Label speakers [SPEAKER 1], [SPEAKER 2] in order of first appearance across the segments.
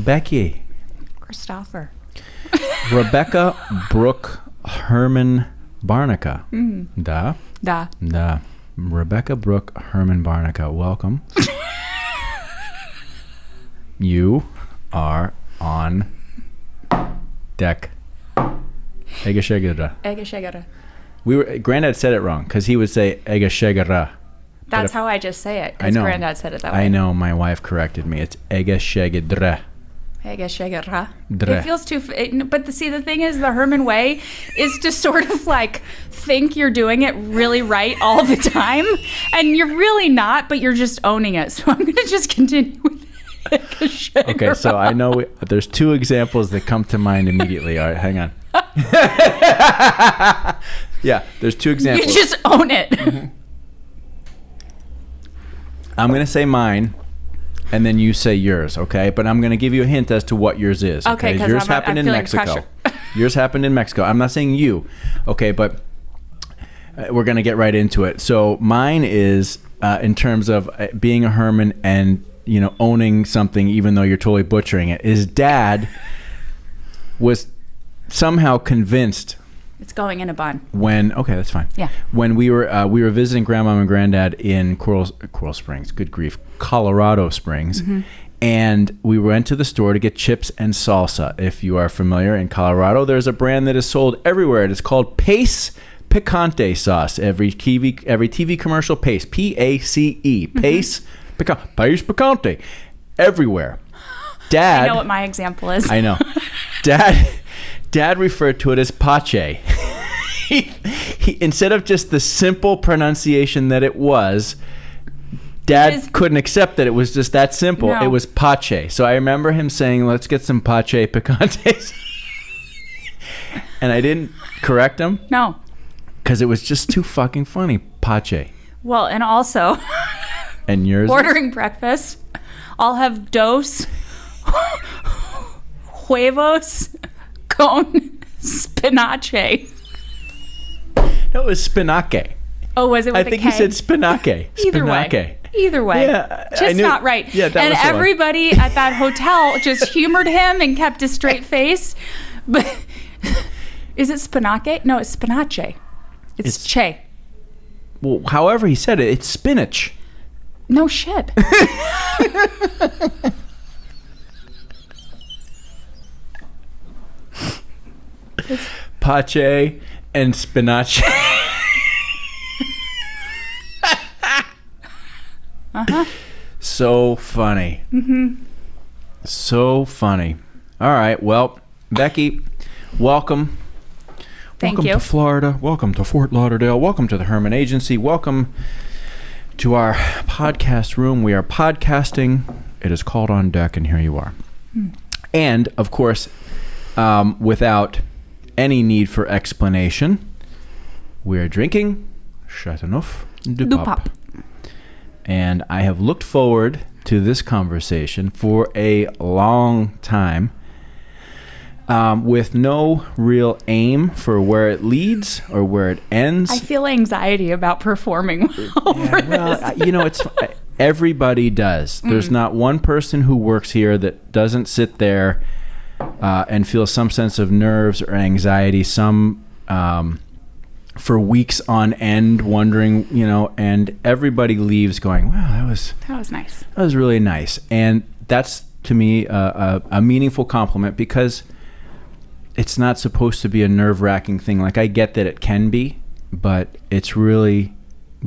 [SPEAKER 1] Becky.
[SPEAKER 2] Christopher.
[SPEAKER 1] Rebecca Brooke Herman-Barnica. Da. Rebecca Brooke Herman-Barnica. Welcome. You are on deck.
[SPEAKER 2] Egashegara.
[SPEAKER 1] Granddad said it wrong because he would say Egashegara.
[SPEAKER 2] That's how I just say it, because Granddad said it that way.
[SPEAKER 1] I know. My wife corrected me. It's Egashegara.
[SPEAKER 2] Egashegara. It feels too... But the thing is, the Herman way is to sort of like think you're doing it really right all the time. And you're really not, but you're just owning it. So I'm going to just continue with Egashegara.
[SPEAKER 1] Okay, so I know there's two examples that come to mind immediately. All right, hang on. Yeah, there's two examples.
[SPEAKER 2] You just own it.
[SPEAKER 1] Mm-hmm. I'm going to say mine, and then you say yours, okay? But I'm going to give you a hint as to what yours is.
[SPEAKER 2] Okay, because
[SPEAKER 1] yours happened in Mexico. Yours happened in Mexico. I'm not saying you, okay? But we're going to get right into it. So mine is in terms of being a Herman and owning something, even though you're totally butchering it. Is Dad was somehow convinced.
[SPEAKER 2] It's going in a bun.
[SPEAKER 1] Okay, that's fine.
[SPEAKER 2] Yeah.
[SPEAKER 1] When we were visiting Grandma and Granddad in Coral Springs, good grief, Colorado Springs, and we went to the store to get chips and salsa. If you are familiar, in Colorado, there's a brand that is sold everywhere. It is called Pace Picante sauce. Every TV commercial, Pace, P-A-C-E, Pace Picante, everywhere. Dad,
[SPEAKER 2] I know what my example is.
[SPEAKER 1] I know. Dad referred to it as pache. He instead of just the simple pronunciation that it was, Dad couldn't accept that it was just that simple.
[SPEAKER 2] No.
[SPEAKER 1] It was pache. So I remember him saying, "Let's get some pache picantes," and I didn't correct him.
[SPEAKER 2] No,
[SPEAKER 1] because it was just too fucking funny. Pache.
[SPEAKER 2] Well, and also,
[SPEAKER 1] and yours
[SPEAKER 2] ordering breakfast, I'll have dos, huevos, con spinache.
[SPEAKER 1] No, it was spinache.
[SPEAKER 2] Oh, was it with
[SPEAKER 1] I think
[SPEAKER 2] a K?
[SPEAKER 1] you said spinache.
[SPEAKER 2] Either way.
[SPEAKER 1] Yeah,
[SPEAKER 2] just not right.
[SPEAKER 1] Yeah,
[SPEAKER 2] and everybody at that hotel just humored him and kept a straight face. But is it spinache? No, it's spinache. It's che.
[SPEAKER 1] Well, however he said it, it's spinach.
[SPEAKER 2] No shit.
[SPEAKER 1] Pache and spinach. So funny. So funny. All right. Well, Becky, welcome.
[SPEAKER 2] Thank you.
[SPEAKER 1] Welcome to Florida. Welcome to Fort Lauderdale. Welcome to the Herman Agency. Welcome to our podcast room. We are podcasting. It is called On Deck, and here you are. And, of course, without any need for explanation, we are drinking Chateauneuf du Pape. And I have looked forward to this conversation for a long time, with no real aim for where it leads or where it ends.
[SPEAKER 2] I feel anxiety about performing over this.
[SPEAKER 1] It's everybody does. There's not one person who works here that doesn't sit there and feel some sense of nerves or anxiety, some for weeks on end, wondering, and everybody leaves going, wow, that was
[SPEAKER 2] nice.
[SPEAKER 1] That was really nice. And that's, to me, a meaningful compliment, because it's not supposed to be a nerve-wracking thing. Like, I get that it can be, but it's really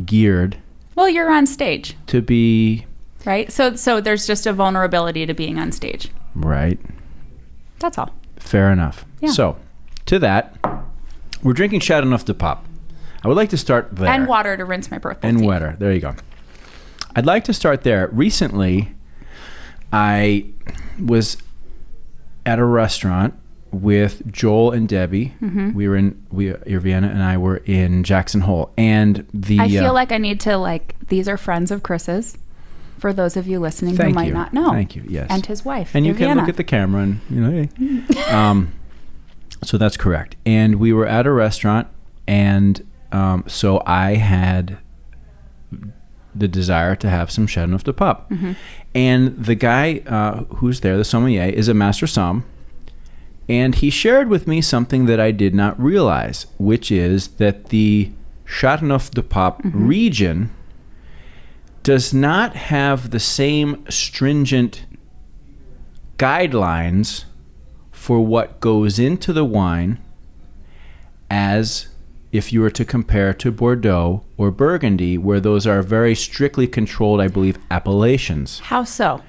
[SPEAKER 1] geared.
[SPEAKER 2] Well, you're on stage.
[SPEAKER 1] To be...
[SPEAKER 2] Right? So there's just a vulnerability to being on stage.
[SPEAKER 1] Right.
[SPEAKER 2] That's all.
[SPEAKER 1] Fair enough.
[SPEAKER 2] Yeah.
[SPEAKER 1] So, to that, we're drinking Chateauneuf du Pape. I would like to start there.
[SPEAKER 2] And water to rinse my birthday.
[SPEAKER 1] And water. There you go. I'd like to start there. Recently, I was at a restaurant with Joel and Debbie. Irviana and I were in Jackson Hole. And
[SPEAKER 2] I feel like I need to, these are friends of Chris's, for those of you listening who might not know.
[SPEAKER 1] Thank you, yes.
[SPEAKER 2] And his wife,
[SPEAKER 1] And you
[SPEAKER 2] Irviana.
[SPEAKER 1] can look at the camera and, hey. So that's correct. And we were at a restaurant, and so I had the desire to have some Shad Nuf Pop. And the guy who's there, the sommelier, is a master som. And he shared with me something that I did not realize, which is that the Shad Nuf Pop region does not have the same stringent guidelines for what goes into the wine as if you were to compare to Bordeaux or Burgundy, where those are very strictly controlled, I believe, appellations.
[SPEAKER 2] How so?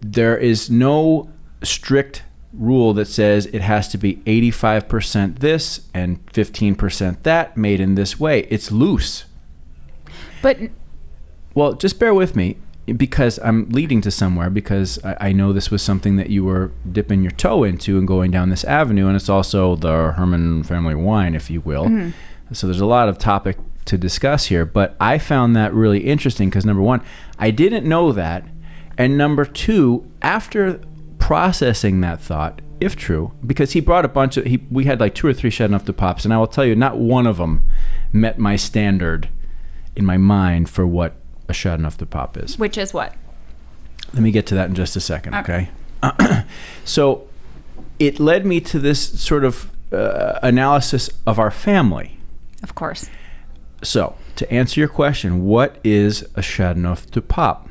[SPEAKER 1] There is no strict rule that says it has to be 85% this and 15% that, made in this way. It's loose.
[SPEAKER 2] But
[SPEAKER 1] well, just bear with me, because I'm leading to somewhere, because I know this was something that you were dipping your toe into and going down this avenue, and it's also the Herman family wine, if you will. So there's a lot of topic to discuss here, but I found that really interesting because, number one, I didn't know that, and number two, after processing that thought, if true, because he brought a bunch of, we had like 2 or 3 Shad Nuf Pops, and I will tell you, not one of them met my standard in my mind for what a Shad Nuf Pop is.
[SPEAKER 2] Which is what?
[SPEAKER 1] Let me get to that in just a second, okay? So it led me to this sort of analysis of our family.
[SPEAKER 2] Of course.
[SPEAKER 1] So to answer your question, what is a Shad Nuf Pop?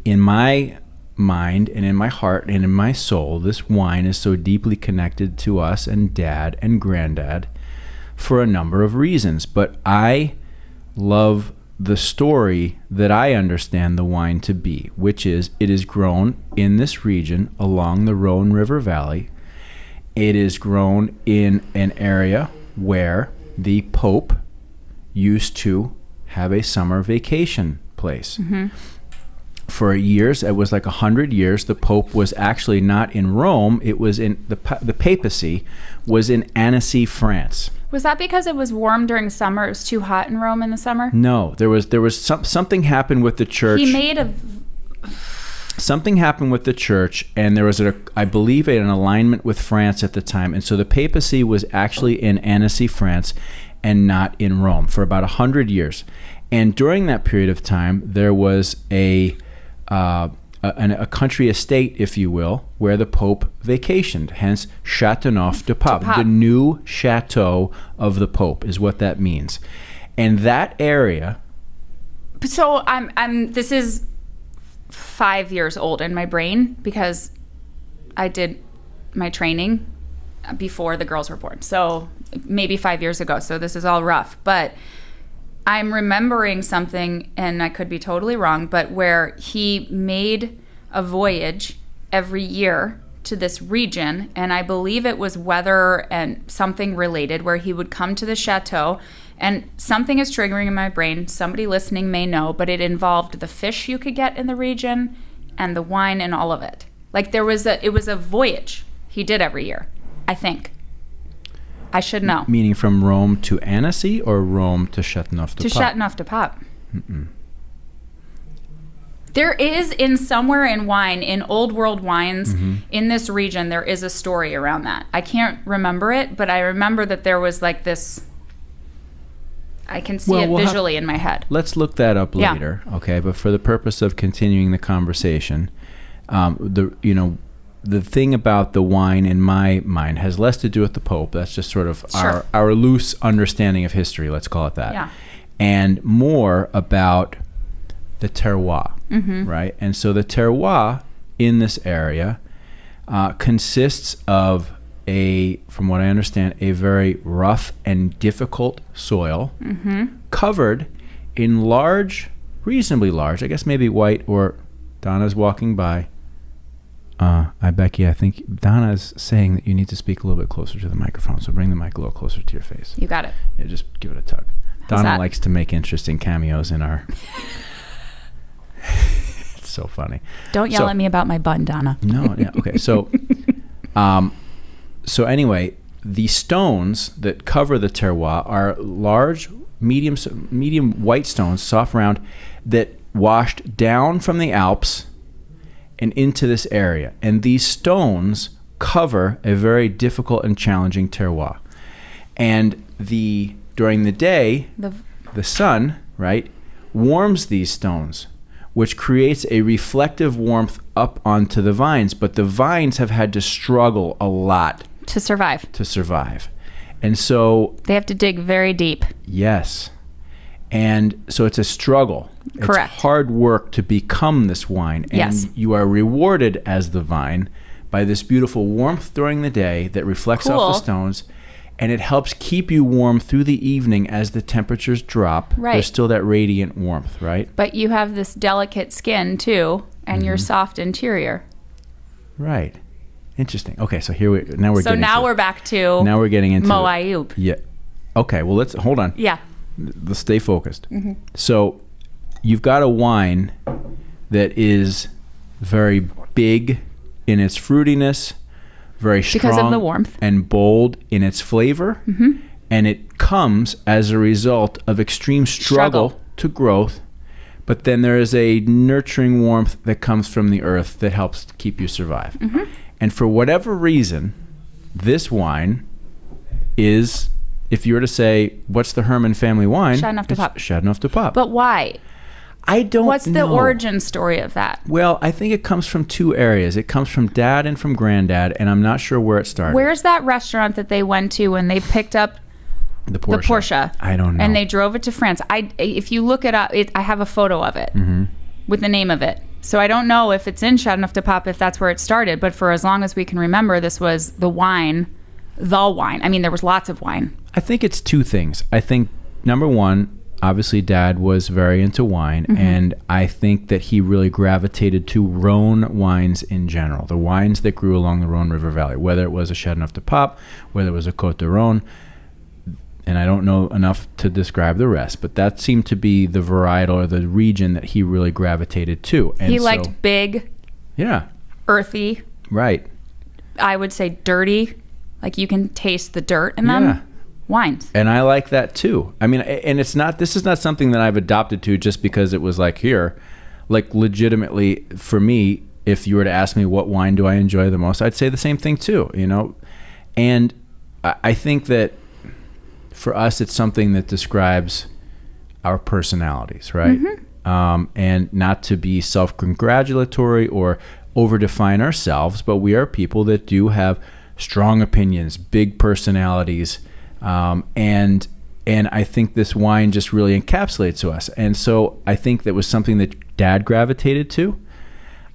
[SPEAKER 1] In my mind and in my heart and in my soul, this wine is so deeply connected to us and Dad and Granddad for a number of reasons. But I love the story that I understand the wine to be, which is it is grown in this region along the Rhone River Valley. It is grown in an area where the Pope used to have a summer vacation place. For years, it was like 100 years, the Pope was actually not in Rome. It was in the papacy was in Annecy, France.
[SPEAKER 2] Was that because it was warm during summer? It was too hot in Rome in the summer?
[SPEAKER 1] No, there was something happened with the church.
[SPEAKER 2] He made
[SPEAKER 1] something happened with the church, and there was I believe an alignment with France at the time, and so the papacy was actually in Annecy, France, and not in Rome for about 100 years. And during that period of time, there was a country estate, if you will, where the Pope vacationed. Hence, Châteauneuf du Pape, the new chateau of the Pope, is what that means. And that area.
[SPEAKER 2] So this is 5 years old in my brain because I did my training before the girls were born. So maybe 5 years ago. So this is all rough, but I'm remembering something, and I could be totally wrong, but where he made a voyage every year to this region, and I believe it was weather and something related, where he would come to the chateau, and something is triggering in my brain. Somebody listening may know, but it involved the fish you could get in the region and the wine and all of it. Like it was a voyage he did every year, I think. I should know.
[SPEAKER 1] Meaning from Rome to Annecy or Rome to Châteauneuf du Pape?
[SPEAKER 2] To Châteauneuf du Pape. There is somewhere in wine, in old world wines, in this region, there is a story around that. I can't remember it, but I remember that there was like this. I can see it visually in my head.
[SPEAKER 1] Let's look that up later, okay? But for the purpose of continuing the conversation, the thing about the wine in my mind has less to do with the Pope. That's just sort of our loose understanding of history, let's call it that.
[SPEAKER 2] Yeah.
[SPEAKER 1] And more about the terroir, right? And so the terroir in this area consists of from what I understand, a very rough and difficult soil covered in reasonably large, I guess maybe white, or Donna's walking by. Becky, I think Donna's saying that you need to speak a little bit closer to the microphone, so bring the mic a little closer to your face.
[SPEAKER 2] You got it.
[SPEAKER 1] Yeah, just give it a tug. Donna likes to make interesting cameos in our... It's so funny.
[SPEAKER 2] Don't yell at me about my bun, Donna.
[SPEAKER 1] No, yeah, okay. So anyway, the stones that cover the terroir are large, medium white stones, soft, round, that washed down from the Alps and into this area. And these stones cover a very difficult and challenging terroir. And during the day, the sun right, warms these stones, which creates a reflective warmth up onto the vines. But the vines have had to struggle a lot
[SPEAKER 2] to survive.
[SPEAKER 1] And so
[SPEAKER 2] they have to dig very deep.
[SPEAKER 1] Yes. And so it's a struggle.
[SPEAKER 2] Correct.
[SPEAKER 1] It's hard work to become this wine. And
[SPEAKER 2] yes.
[SPEAKER 1] you are rewarded as the vine by this beautiful warmth during the day that reflects off the stones. And it helps keep you warm through the evening as the temperatures drop.
[SPEAKER 2] Right.
[SPEAKER 1] There's still that radiant warmth, right?
[SPEAKER 2] But you have this delicate skin too, and your soft interior.
[SPEAKER 1] Right. Interesting. Okay, so now we're
[SPEAKER 2] back to Mo Ayub.
[SPEAKER 1] Yeah. Okay, well let's hold on.
[SPEAKER 2] Yeah.
[SPEAKER 1] Let's stay focused. So you've got a wine that is very big in its fruitiness, very strong
[SPEAKER 2] because of the warmth,
[SPEAKER 1] and bold in its flavor, and it comes as a result of extreme struggle to growth. But then there is a nurturing warmth that comes from the earth that helps keep you survive. And for whatever reason, this wine is, if you were to say, what's the Herman family wine?
[SPEAKER 2] Chardonnay
[SPEAKER 1] de Pop.
[SPEAKER 2] But why?
[SPEAKER 1] I don't know.
[SPEAKER 2] What's the origin story of that?
[SPEAKER 1] Well, I think it comes from two areas. It comes from Dad and from Granddad, and I'm not sure where it started.
[SPEAKER 2] Where's that restaurant that they went to when they picked up the Porsche?
[SPEAKER 1] I don't know.
[SPEAKER 2] And they drove it to France. If you look it up, I have a photo of it with the name of it. So I don't know if it's in Chardonnay de Pop, if that's where it started. But for as long as we can remember, this was the wine. I mean, there was lots of wine.
[SPEAKER 1] I think it's two things. I think, number one, obviously Dad was very into wine, and I think that he really gravitated to Rhone wines in general, the wines that grew along the Rhone River Valley, whether it was a Chardonnay de Pop, whether it was a Côte de Rhone, and I don't know enough to describe the rest, but that seemed to be the varietal or the region that he really gravitated to. And
[SPEAKER 2] he liked big, earthy,
[SPEAKER 1] right?
[SPEAKER 2] I would say dirty, like you can taste the dirt in them. Wines.
[SPEAKER 1] And I like that too. I mean, and this is not something that I've adopted to just because it was like here. Like legitimately for me, if you were to ask me what wine do I enjoy the most, I'd say the same thing too, you know? And I think that for us, it's something that describes our personalities, right? And not to be self-congratulatory or over-define ourselves, but we are people that do have strong opinions, big personalities, and I think this wine just really encapsulates us. And so I think that was something that Dad gravitated to.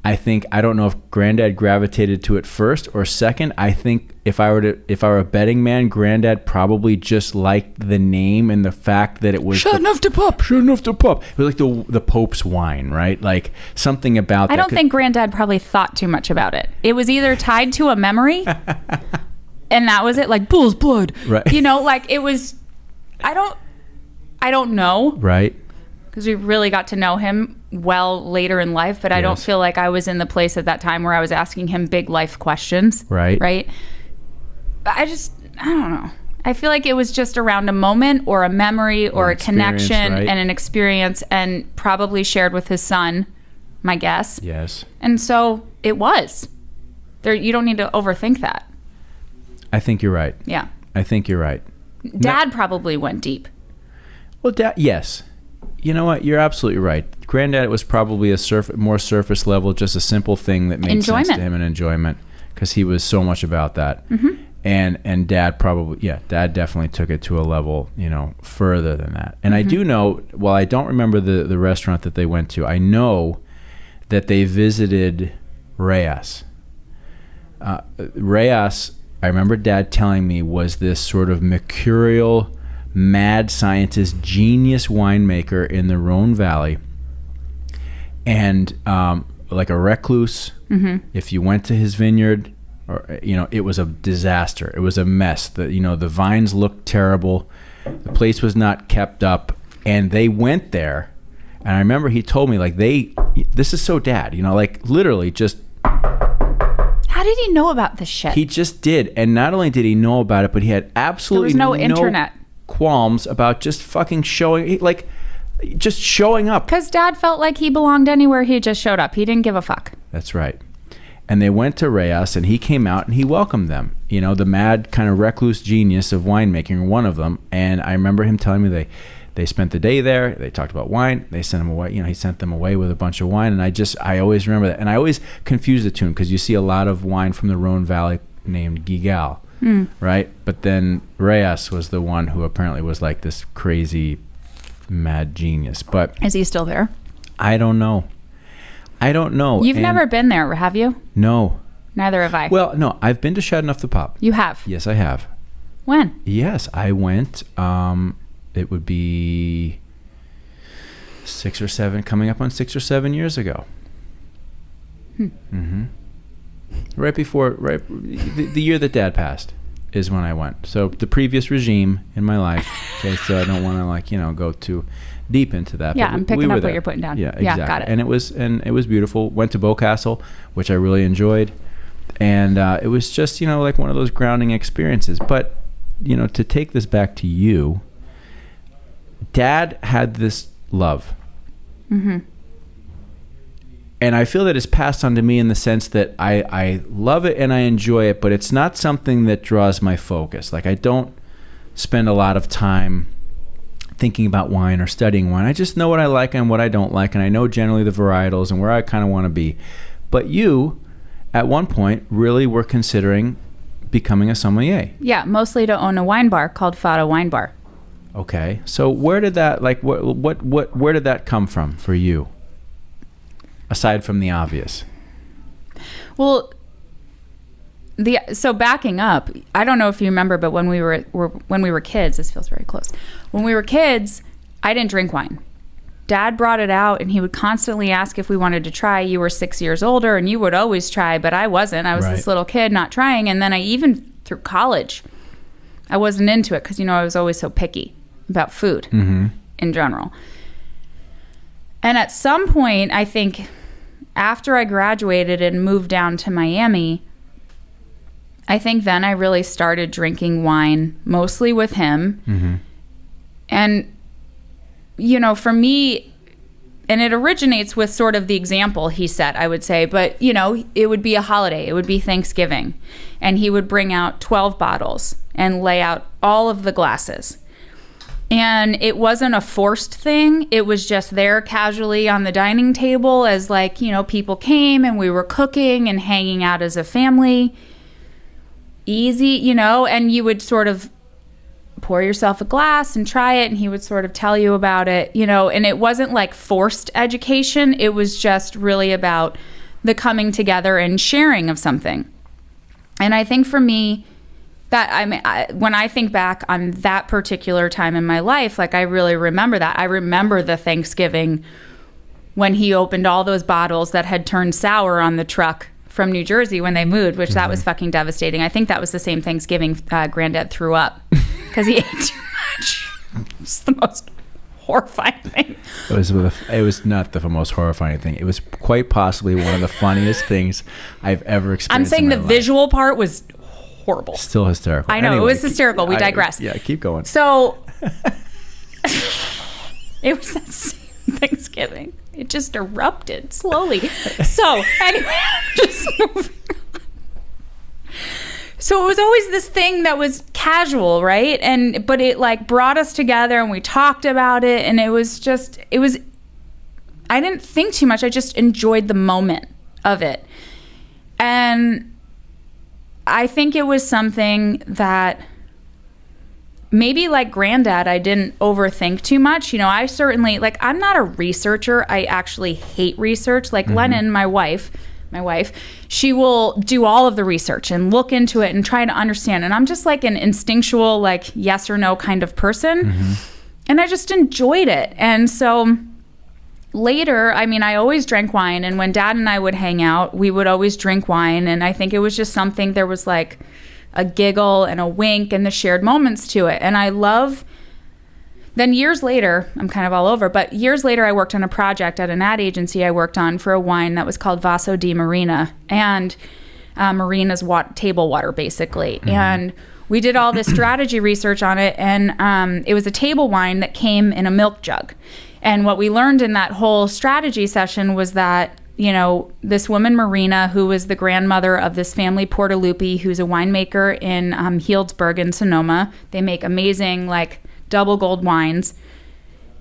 [SPEAKER 1] I don't know if Granddad gravitated to it first or second. I think if I were a betting man, Granddad probably just liked the name and the fact that it was Chardonnay de Pop. It was like the Pope's wine, right? Like something about that.
[SPEAKER 2] I don't think Granddad probably thought too much about it. It was either tied to a memory and that was it, like bull's blood.
[SPEAKER 1] Right.
[SPEAKER 2] You know, like it was, I don't know.
[SPEAKER 1] Right.
[SPEAKER 2] Because we really got to know him well later in life, but I don't feel like I was in the place at that time where I was asking him big life questions.
[SPEAKER 1] Right.
[SPEAKER 2] Right. But I don't know. I feel like it was just around a moment or a memory or a connection and an experience, and probably shared with his son, my guess.
[SPEAKER 1] Yes.
[SPEAKER 2] And so it was. You don't need to overthink that.
[SPEAKER 1] I think you're right.
[SPEAKER 2] Yeah.
[SPEAKER 1] I think you're right.
[SPEAKER 2] Dad probably went deep.
[SPEAKER 1] Well, yes. You know what? You're absolutely right. Granddad was probably a more surface level, just a simple thing that made sense to him, and enjoyment, because he was so much about that. And Dad Dad definitely took it to a level, further than that. And I do know, while I don't remember the restaurant that they went to, I know that they visited Reyes. Reyes, I remember Dad telling me, was this sort of mercurial, mad scientist, genius winemaker in the Rhone Valley, and like a recluse. If you went to his vineyard, it was a disaster. It was a mess. The vines looked terrible. The place was not kept up, and they went there. And I remember he told me, like, this is so Dad, like literally just.
[SPEAKER 2] How did he know about this shit?
[SPEAKER 1] He just did, and not only did he know about it, but he had absolutely
[SPEAKER 2] there was no internet.
[SPEAKER 1] Qualms about just fucking showing up.
[SPEAKER 2] Because Dad felt like he belonged anywhere he just showed up. He didn't give a fuck.
[SPEAKER 1] That's right. And they went to Reyes, and he came out and he welcomed them. The mad kind of recluse genius of winemaking, one of them. And I remember him telling me They spent the day there. They talked about wine. They sent him away. He sent them away with a bunch of wine. And I always remember that. And I always confuse the two because you see a lot of wine from the Rhone Valley named Gigal, right? But then Reyes was the one who apparently was like this crazy, mad genius. But
[SPEAKER 2] is he still there?
[SPEAKER 1] I don't know.
[SPEAKER 2] You've never been there, have you?
[SPEAKER 1] No.
[SPEAKER 2] Neither have I.
[SPEAKER 1] Well, no, I've been to Chateauneuf du Pape.
[SPEAKER 2] You have?
[SPEAKER 1] Yes, I have.
[SPEAKER 2] When?
[SPEAKER 1] Yes, I went. It would be 6 or 7, coming up on 6 or 7 years ago. Right before, the year that Dad passed is when I went. So the previous regime in my life. Okay, so I don't want to go too deep into that.
[SPEAKER 2] Yeah, I'm picking up what you're putting down.
[SPEAKER 1] Yeah, exactly.
[SPEAKER 2] Yeah, got it.
[SPEAKER 1] And it was beautiful. Went to Beaucastle, which I really enjoyed, and it was just like one of those grounding experiences. But to take this back to you. Dad had this love. And I feel that it's passed on to me in the sense that I love it and I enjoy it, but it's not something that draws my focus. Like I don't spend a lot of time thinking about wine or studying wine. I just know what I like and what I don't like, and I know generally the varietals and where I kind of want to be. But you, at one point, really were considering becoming a sommelier.
[SPEAKER 2] Yeah, mostly to own a wine bar called Fadduh Wine Bar.
[SPEAKER 1] Okay, so where did that where did that come from for you? Aside from the obvious.
[SPEAKER 2] Well, so backing up, I don't know if you remember, but when we were kids, this feels very close. When we were kids, I didn't drink wine. Dad brought it out, and he would constantly ask if we wanted to try. You were 6 years older, and you would always try, but I wasn't. I was this little kid not trying, and then I even through college, I wasn't into it because I was always so picky about food in general. And at some point, I think after I graduated and moved down to Miami, I think then I really started drinking wine mostly with him. And, for me, and it originates with sort of the example he set, I would say, but, it would be a holiday. It would be Thanksgiving. And he would bring out 12 bottles and lay out all of the glasses. And it wasn't a forced thing. It was just there casually on the dining table as people came and we were cooking and hanging out as a family. Easy, and you would sort of pour yourself a glass and try it, and he would sort of tell you about it, and it wasn't like forced education. It was just really about the coming together and sharing of something. And I think for me, that when I think back on that particular time in my life, I really remember that. I remember the Thanksgiving when he opened all those bottles that had turned sour on the truck from New Jersey when they moved, which that was fucking devastating. I think that was the same Thanksgiving Granddad threw up because he ate too much. It's the most horrifying thing.
[SPEAKER 1] It was not the most horrifying thing. It was quite possibly one of the funniest things I've ever experienced.
[SPEAKER 2] I'm saying the visual part was horrible.
[SPEAKER 1] Still hysterical.
[SPEAKER 2] I know, anyway, it was hysterical. We digress.
[SPEAKER 1] Yeah, keep going.
[SPEAKER 2] So it was that same Thanksgiving. It just erupted slowly. So anyway, just moving on. So it was always this thing that was casual, right? But it brought us together and we talked about it, and it was I didn't think too much. I just enjoyed the moment of it. And I think it was something that maybe like Granddad, I didn't overthink too much. I certainly, I'm not a researcher. I actually hate research. Lennon, my wife, she will do all of the research and look into it and try to understand. And I'm just an instinctual, yes or no kind of person. And I just enjoyed it. And so later, I always drank wine, and when Dad and I would hang out, we would always drink wine, and I think it was just something, there was a giggle and a wink and the shared moments to it. And I love, then years later, I'm kind of all over, but years later I worked on a project at an ad agency I worked on for a wine that was called Vaso di Marina, and Marina's table water, basically. And we did all this strategy research on it, and it was a table wine that came in a milk jug. And what we learned in that whole strategy session was that, this woman, Marina, who was the grandmother of this family, Portalupi, who's a winemaker in Healdsburg in Sonoma. They make amazing, double gold wines.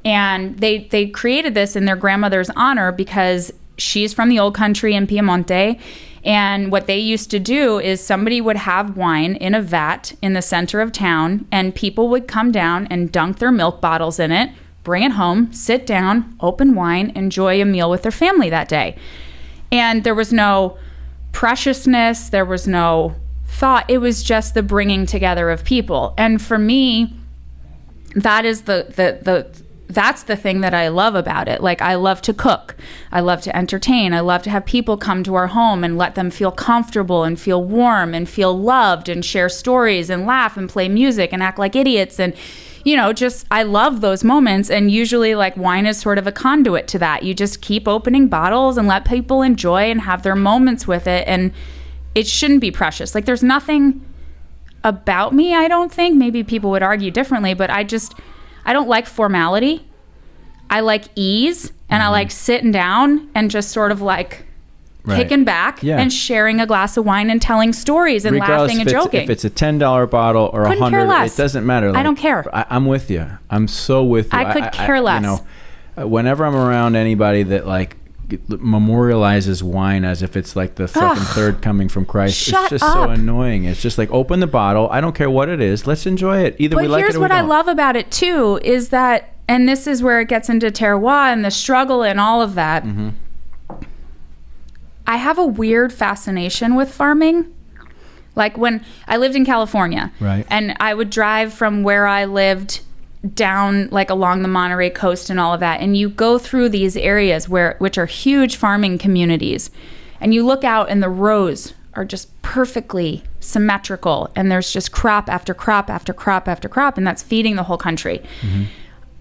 [SPEAKER 2] And they created this in their grandmother's honor because she's from the old country in Piemonte. And what they used to do is somebody would have wine in a vat in the center of town, and people would come down and dunk their milk bottles in it, bring it home, sit down, open wine, enjoy a meal with their family that day. And there was no preciousness, there was no thought. It was just the bringing together of people. And for me, that is that's the thing that I love about it. Like, I love to cook. I love to entertain. I love to have people come to our home and let them feel comfortable and feel warm and feel loved and share stories and laugh and play music and act like idiots. And, you know, just, I love those moments. And usually, like, wine is sort of a conduit to that. You just keep opening bottles and let people enjoy and have their moments with it. And it shouldn't be precious. Like, there's nothing about me, I don't think. Maybe people would argue differently, but I don't like formality. I like ease, and I like sitting down and just sort of like kicking back and sharing a glass of wine and telling stories and laughing and joking.
[SPEAKER 1] If it's a $10 bottle or $100, it doesn't matter. Like,
[SPEAKER 2] I don't care.
[SPEAKER 1] I'm with you. I'm so with you.
[SPEAKER 2] I could care less.
[SPEAKER 1] You know, whenever I'm around anybody that like memorializes wine as if it's like the fucking third coming from Christ, it's just so annoying. It's just like, open the bottle. I don't care what it is. Let's enjoy it. Either we like it or we don't.
[SPEAKER 2] But here's what I love about it too, is that, and this is where it gets into terroir and the struggle and all of that. Mm-hmm. I have a weird fascination with farming. Like, when I lived in California,
[SPEAKER 1] right,
[SPEAKER 2] and I would drive from where I lived down like along the Monterey coast and all of that, and you go through these areas which are huge farming communities, and you look out and the rows are just perfectly symmetrical, and there's just crop after crop after crop after crop, and that's feeding the whole country. Mm-hmm.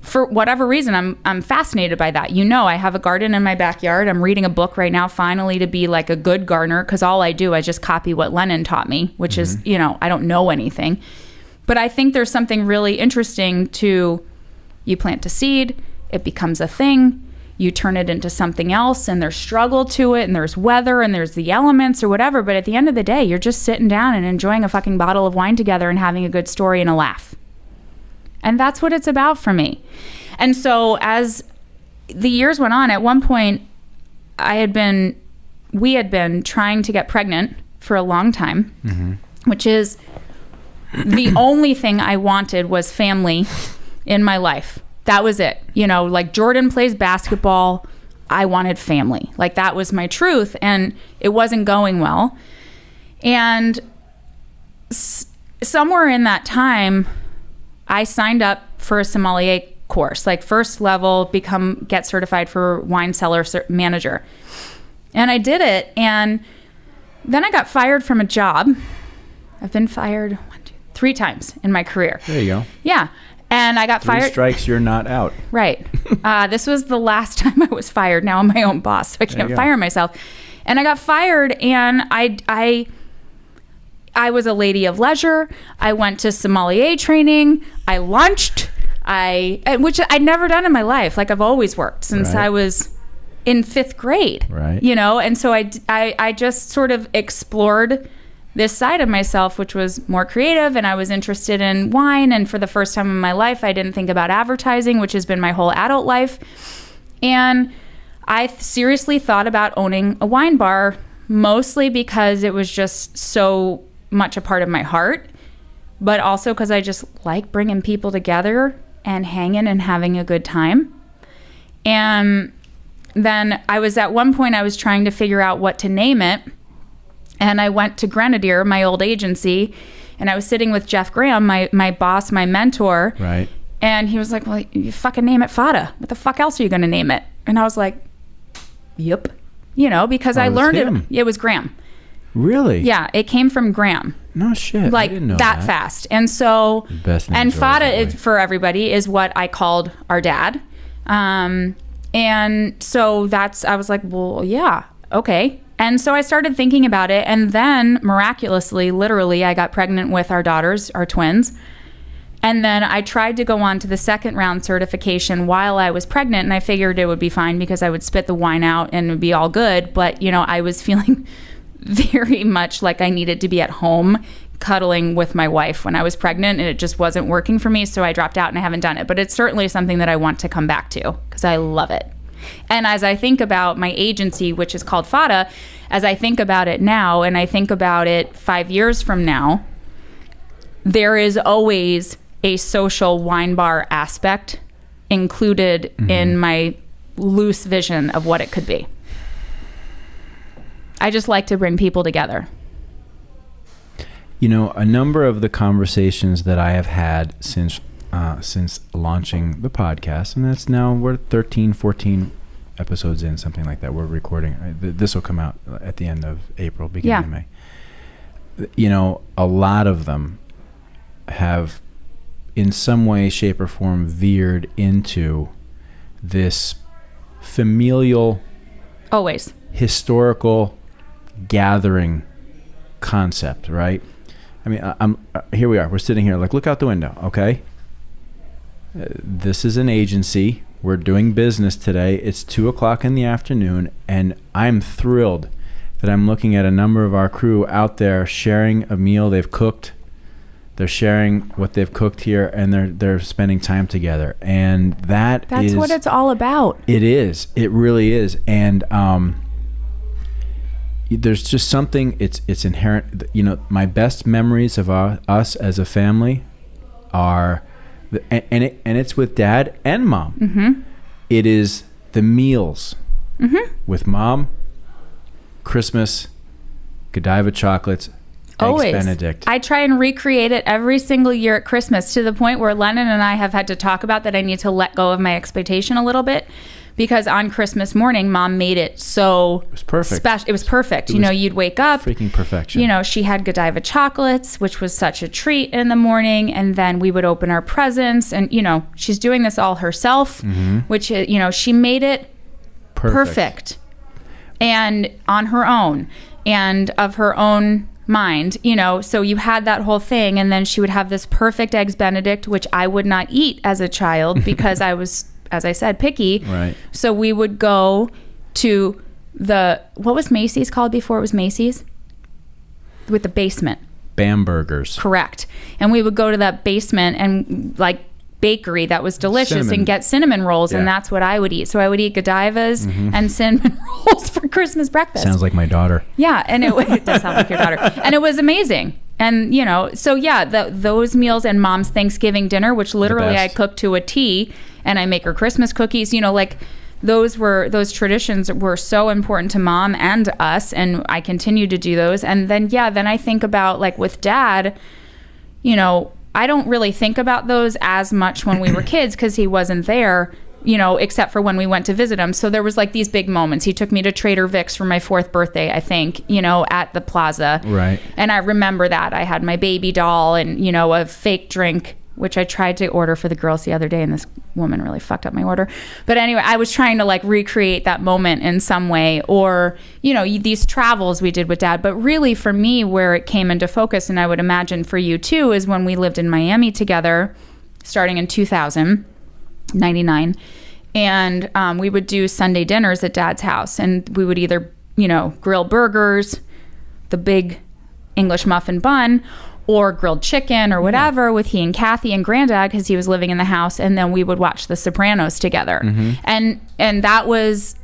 [SPEAKER 2] For whatever reason, I'm fascinated by that. You know, I have a garden in my backyard. I'm reading a book right now, finally, to be like a good gardener, because all I do, I just copy what Lennon taught me, which is, you know, I don't know anything. But I think there's something really interesting to, you plant a seed, it becomes a thing, you turn it into something else, and there's struggle to it, and there's weather, and there's the elements or whatever. But at the end of the day, you're just sitting down and enjoying a fucking bottle of wine together and having a good story and a laugh. And that's what it's about for me. And so as the years went on, at one point, we had been trying to get pregnant for a long time, which is the only thing I wanted was family in my life. That was it. You know, like, Jordan plays basketball, I wanted family. Like, that was my truth, and it wasn't going well. And somewhere in that time, I signed up for a sommelier course, like first level, get certified for wine cellar manager. And I did it, and then I got fired from a job. I've been fired 3 times in my career.
[SPEAKER 1] There you go.
[SPEAKER 2] Yeah. And I got
[SPEAKER 1] 3 strikes, you're not out.
[SPEAKER 2] Right. This was the last time I was fired. Now I'm my own boss, so I can't fire myself. And I got fired, and I was a lady of leisure. I went to sommelier training. I lunched. Which I'd never done in my life. Like, I've always worked since I was in 5th grade.
[SPEAKER 1] Right.
[SPEAKER 2] You know, and so I just sort of explored this side of myself, which was more creative, and I was interested in wine. And for the first time in my life, I didn't think about advertising, which has been my whole adult life. And I seriously thought about owning a wine bar, mostly because it was just so much a part of my heart, but also because I just like bringing people together and hanging and having a good time. And then at one point I was trying to figure out what to name it. And I went to Grenadier, my old agency, and I was sitting with Jeff Graham, my boss, my mentor.
[SPEAKER 1] Right.
[SPEAKER 2] And he was like, well, you fucking name it Fadduh. What the fuck else are you going to name it? And I was like, yep. You know, because I learned it. It was Graham.
[SPEAKER 1] Really?
[SPEAKER 2] Yeah, it came from Graham.
[SPEAKER 1] No shit.
[SPEAKER 2] Like,
[SPEAKER 1] I didn't know
[SPEAKER 2] that fast. And so, and Fadduh, for everybody, is what I called our dad. And so I was like, well, yeah, okay. And so I started thinking about it. And then miraculously, literally, I got pregnant with our daughters, our twins. And then I tried to go on to the 2nd round certification while I was pregnant. And I figured it would be fine because I would spit the wine out and it would be all good. But, you know, I was feeling very much like I needed to be at home cuddling with my wife when I was pregnant, and it just wasn't working for me, so I dropped out and I haven't done it. But it's certainly something that I want to come back to because I love it. And as I think about my agency, which is called Fadduh, as I think about it now and I think about it 5 years from now, there is always a social wine bar aspect included in my loose vision of what it could be. I just like to bring people together.
[SPEAKER 1] You know, a number of the conversations that I have had since launching the podcast, and that's now we're 13, 14 episodes in, something like that. We're recording. This will come out at the end of April, beginning of May. You know, a lot of them have, in some way, shape, or form, veered into this familial,
[SPEAKER 2] always
[SPEAKER 1] historical gathering concept, right? I mean, here we are. We're sitting here, like, look out the window, okay? This is an agency. We're doing business today. It's 2:00 in the afternoon, and I'm thrilled that I'm looking at a number of our crew out there sharing a meal they've cooked. They're sharing what they've cooked here, and they're spending time together, and that's
[SPEAKER 2] what it's all about.
[SPEAKER 1] It is. It really is, and there's just something. It's inherent. You know, my best memories of us as a family are, and it's with Dad and Mom.
[SPEAKER 2] Mm-hmm.
[SPEAKER 1] It is the meals with Mom, Christmas, Godiva chocolates,
[SPEAKER 2] Always.
[SPEAKER 1] Eggs Benedict.
[SPEAKER 2] I try and recreate it every single year at Christmas, to the point where Lennon and I have had to talk about that I need to let go of my expectation a little bit, because on Christmas morning, Mom made it so
[SPEAKER 1] it was perfect.
[SPEAKER 2] Special. It was perfect. You know, you'd wake up.
[SPEAKER 1] Freaking perfection.
[SPEAKER 2] You know, she had Godiva chocolates, which was such a treat in the morning. And then we would open our presents. And, you know, she's doing this all herself, which, you know, she made it perfect. And on her own and of her own mind, you know. So you had that whole thing, and then she would have this perfect Eggs Benedict, which I would not eat as a child because I was, as I said, picky.
[SPEAKER 1] Right.
[SPEAKER 2] So we would go to what was Macy's called before it was Macy's? With the basement.
[SPEAKER 1] Bambergers.
[SPEAKER 2] Correct. And we would go to that basement and like bakery that was delicious and get cinnamon rolls, and that's what I would eat. So I would eat Godivas and cinnamon rolls for Christmas breakfast.
[SPEAKER 1] Sounds like my daughter.
[SPEAKER 2] Yeah, and it does sound like your daughter. And it was amazing. And, you know, so yeah, those meals, and Mom's Thanksgiving dinner, which literally I cook to a T, and I make her Christmas cookies, you know, like those traditions were so important to Mom and us, and I continue to do those. And then, then I think about, like, with Dad, you know, I don't really think about those as much when we were kids because he wasn't there, you know, except for when we went to visit him. So there was like these big moments. He took me to Trader Vic's for my 4th birthday, I think, you know, at the plaza.
[SPEAKER 1] Right.
[SPEAKER 2] And I remember that. I had my baby doll and, you know, a fake drink, which I tried to order for the girls the other day, and this woman really fucked up my order. But anyway, I was trying to like recreate that moment in some way, or, you know, these travels we did with Dad. But really for me, where it came into focus, and I would imagine for you too, is when we lived in Miami together, starting in 1999. And we would do Sunday dinners at Dad's house, and we would either, you know, grill burgers, the big English muffin bun, or grilled chicken or whatever with he and Kathy and Granddad, because he was living in the house. And then we would watch The Sopranos together. And that was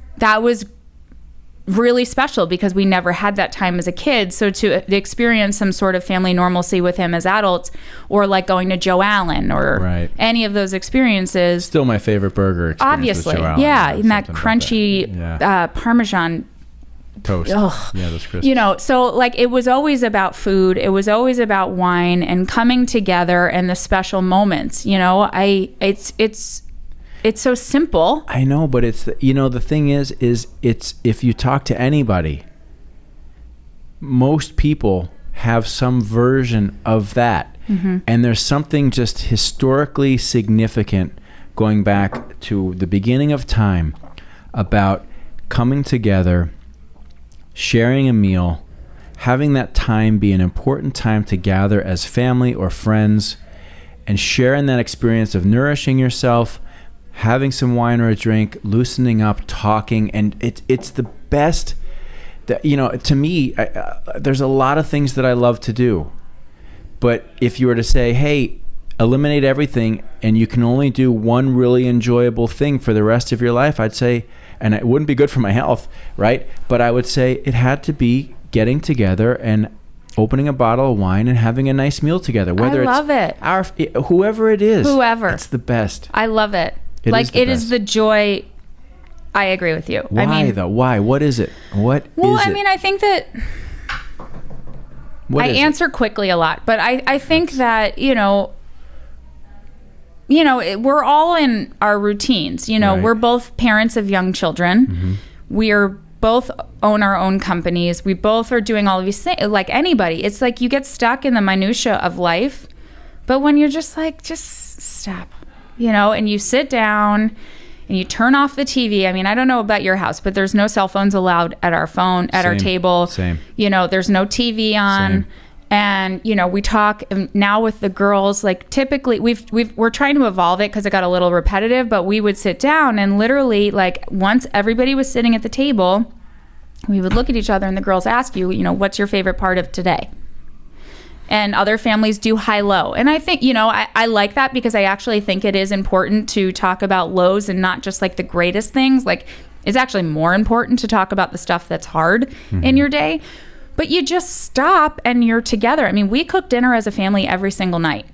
[SPEAKER 2] really special because we never had that time as a kid. So to experience some sort of family normalcy with him as adults, or like going to Joe Allen or any of those experiences.
[SPEAKER 1] Still my favorite burger experience.
[SPEAKER 2] Obviously.
[SPEAKER 1] With Joe Allen.
[SPEAKER 2] Yeah. And that crunchy Parmesan
[SPEAKER 1] toast.
[SPEAKER 2] Ugh.
[SPEAKER 1] Yeah, those crisps.
[SPEAKER 2] You know, so like it was always about food. It was always about wine and coming together and the special moments. You know, it's so simple.
[SPEAKER 1] I know, but it's, you know, the thing is it's, if you talk to anybody, most people have some version of that. And there's something just historically significant going back to the beginning of time about coming together, sharing a meal, having that time be an important time to gather as family or friends, and sharing that experience of nourishing yourself, having some wine or a drink, loosening up, talking. And it's the best that, you know, to me, there's a lot of things that I love to do, But if you were to say, hey, eliminate everything and you can only do one really enjoyable thing for the rest of your life, I'd say, and it wouldn't be good for my health, right? But I would say it had to be getting together and opening a bottle of wine and having a nice meal together. Whether whoever it is.
[SPEAKER 2] Whoever.
[SPEAKER 1] It's the best.
[SPEAKER 2] I love it. It is the joy. I agree with you.
[SPEAKER 1] Why though? Why? What is it? I
[SPEAKER 2] think that I answer quickly a lot, but I think that, we're all in our routines. Right. We're both parents of young children. Mm-hmm. We are both own our own companies. We both are doing all of these things. Like anybody, it's like you get stuck in the minutia of life. But when you're just stop, and you sit down and you turn off the TV. I mean, I don't know about your house, but there's no cell phones allowed at our table.
[SPEAKER 1] Same.
[SPEAKER 2] There's no TV on. Same. And, we talk now with the girls, like typically we're trying to evolve it because it got a little repetitive, but we would sit down and literally like once everybody was sitting at the table, we would look at each other and the girls ask you, what's your favorite part of today? And other families do high-low. And I think, I like that because I actually think it is important to talk about lows and not just like the greatest things. Like it's actually more important to talk about the stuff that's hard in your day. But you just stop and you're together. I mean, we cook dinner as a family every single night.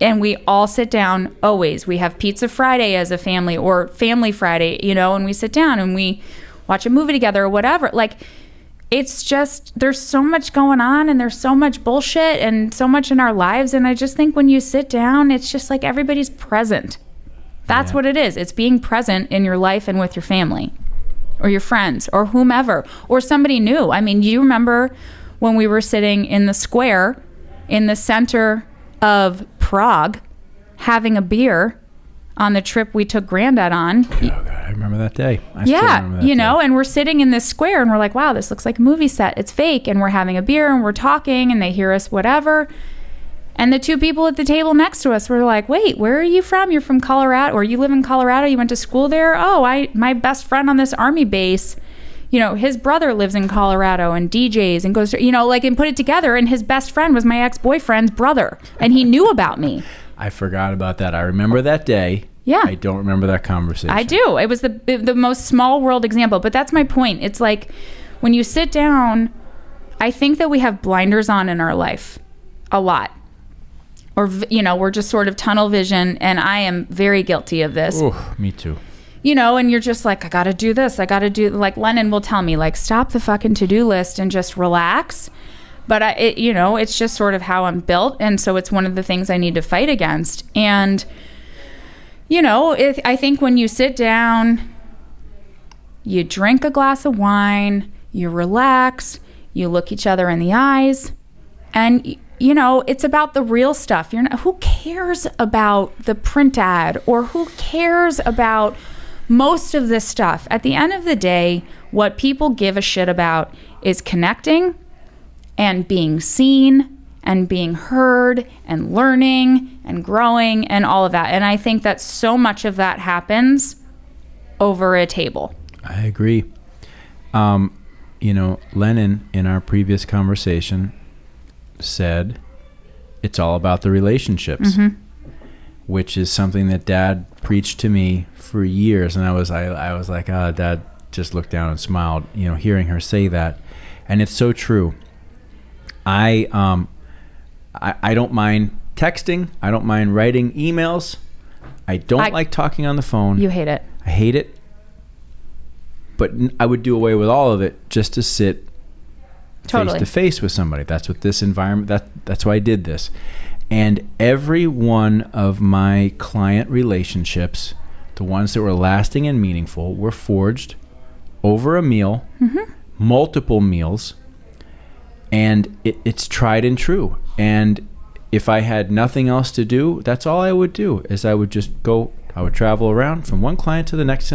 [SPEAKER 2] And we all sit down always. We have Pizza Friday as a family or Family Friday, and we sit down and we watch a movie together or whatever. Like, it's just, there's so much going on and there's so much bullshit and so much in our lives. And I just think when you sit down, it's just like everybody's present. That's what it is. It's being present in your life and with your family. Or your friends, or whomever, or somebody new. I mean, you remember when we were sitting in the square in the center of Prague having a beer on the trip we took Granddad on.
[SPEAKER 1] Oh, God, I remember that day.
[SPEAKER 2] And we're sitting in this square and we're like, wow, this looks like a movie set. It's fake. And we're having a beer and we're talking and they hear us, whatever. And the two people at the table next to us were like, wait, where are you from? You're from Colorado, or you live in Colorado, you went to school there? Oh, my best friend on this Army base, his brother lives in Colorado and DJs and goes to, and put it together. And his best friend was my ex-boyfriend's brother. And he knew about me.
[SPEAKER 1] I forgot about that. I remember that day.
[SPEAKER 2] Yeah.
[SPEAKER 1] I don't remember that conversation.
[SPEAKER 2] I do. It was the most small world example. But that's my point. It's like when you sit down, I think that we have blinders on in our life a lot. Or, we're just sort of tunnel vision, and I am very guilty of this.
[SPEAKER 1] Oh, me too.
[SPEAKER 2] And you're just like, I got to do this. Like Lennon will tell me, like, stop the fucking to-do list and just relax. But, it's just sort of how I'm built. And so it's one of the things I need to fight against. And, I think when you sit down, you drink a glass of wine, you relax, you look each other in the eyes, and it's about the real stuff. Who cares about the print ad or who cares about most of this stuff? At the end of the day, what people give a shit about is connecting and being seen and being heard and learning and growing and all of that. And I think that so much of that happens over a table.
[SPEAKER 1] I agree. Lennon, in our previous conversation, said it's all about the relationships, which is something that Dad preached to me for years. And I was like, Dad just looked down and smiled, hearing her say that. And it's so true. I don't mind texting. I don't mind writing emails. I don't like talking on the phone.
[SPEAKER 2] You hate it.
[SPEAKER 1] I hate it. But I would do away with all of it just to sit face to face with somebody. That's what this environment, that's why I did this. And every one of my client relationships, the ones that were lasting and meaningful, were forged over a meal, multiple meals, and it's tried and true. And if I had nothing else to do, that's all I would do, is I would just go, I would travel around from one client to the next.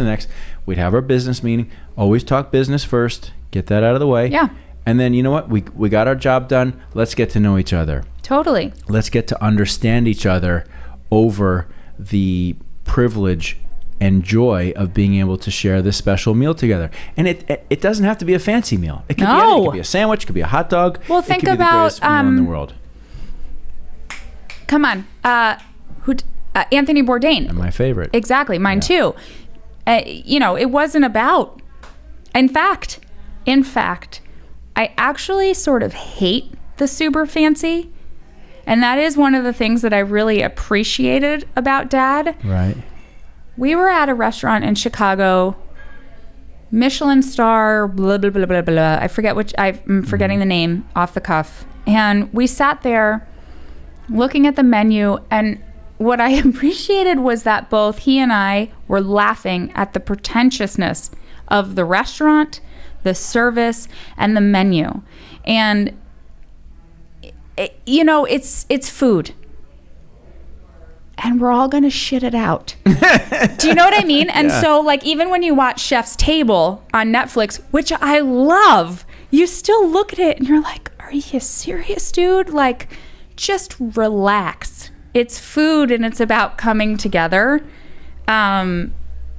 [SPEAKER 1] We'd have our business meeting, always talk business first, get that out of the way.
[SPEAKER 2] Yeah.
[SPEAKER 1] And then, you know what? We got our job done. Let's get to know each other.
[SPEAKER 2] Totally.
[SPEAKER 1] Let's get to understand each other over the privilege and joy of being able to share this special meal together. And it doesn't have to be a fancy meal. It could be anything. It could be a sandwich. It could be a hot dog.
[SPEAKER 2] Well, think
[SPEAKER 1] it could
[SPEAKER 2] about
[SPEAKER 1] be the greatest meal in the world.
[SPEAKER 2] Come on, Anthony Bourdain.
[SPEAKER 1] My favorite.
[SPEAKER 2] Exactly, mine too. It wasn't about. In fact, I actually sort of hate the super fancy, and that is one of the things that I really appreciated about Dad.
[SPEAKER 1] Right.
[SPEAKER 2] We were at a restaurant in Chicago, Michelin star, blah, blah, blah, blah, blah. I forget I'm forgetting the name off the cuff. And we sat there looking at the menu, and what I appreciated was that both he and I were laughing at the pretentiousness of the restaurant, the service, and the menu. And, it's food. And we're all going to shit it out. Do you know what I mean? And so, like, even when you watch Chef's Table on Netflix, which I love, you still look at it and you're like, are you serious, dude? Like, just relax. It's food and it's about coming together. And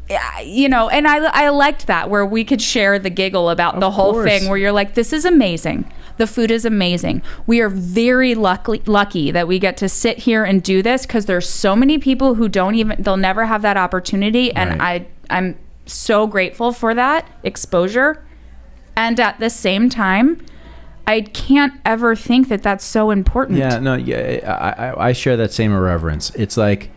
[SPEAKER 2] I liked that, where we could share the giggle about the whole thing, where you're like, this is amazing. The food is amazing. We are very lucky that we get to sit here and do this, because there's so many people who they'll never have that opportunity. And I'm so grateful for that exposure. And at the same time, I can't ever think that that's so important.
[SPEAKER 1] I share that same irreverence. It's like,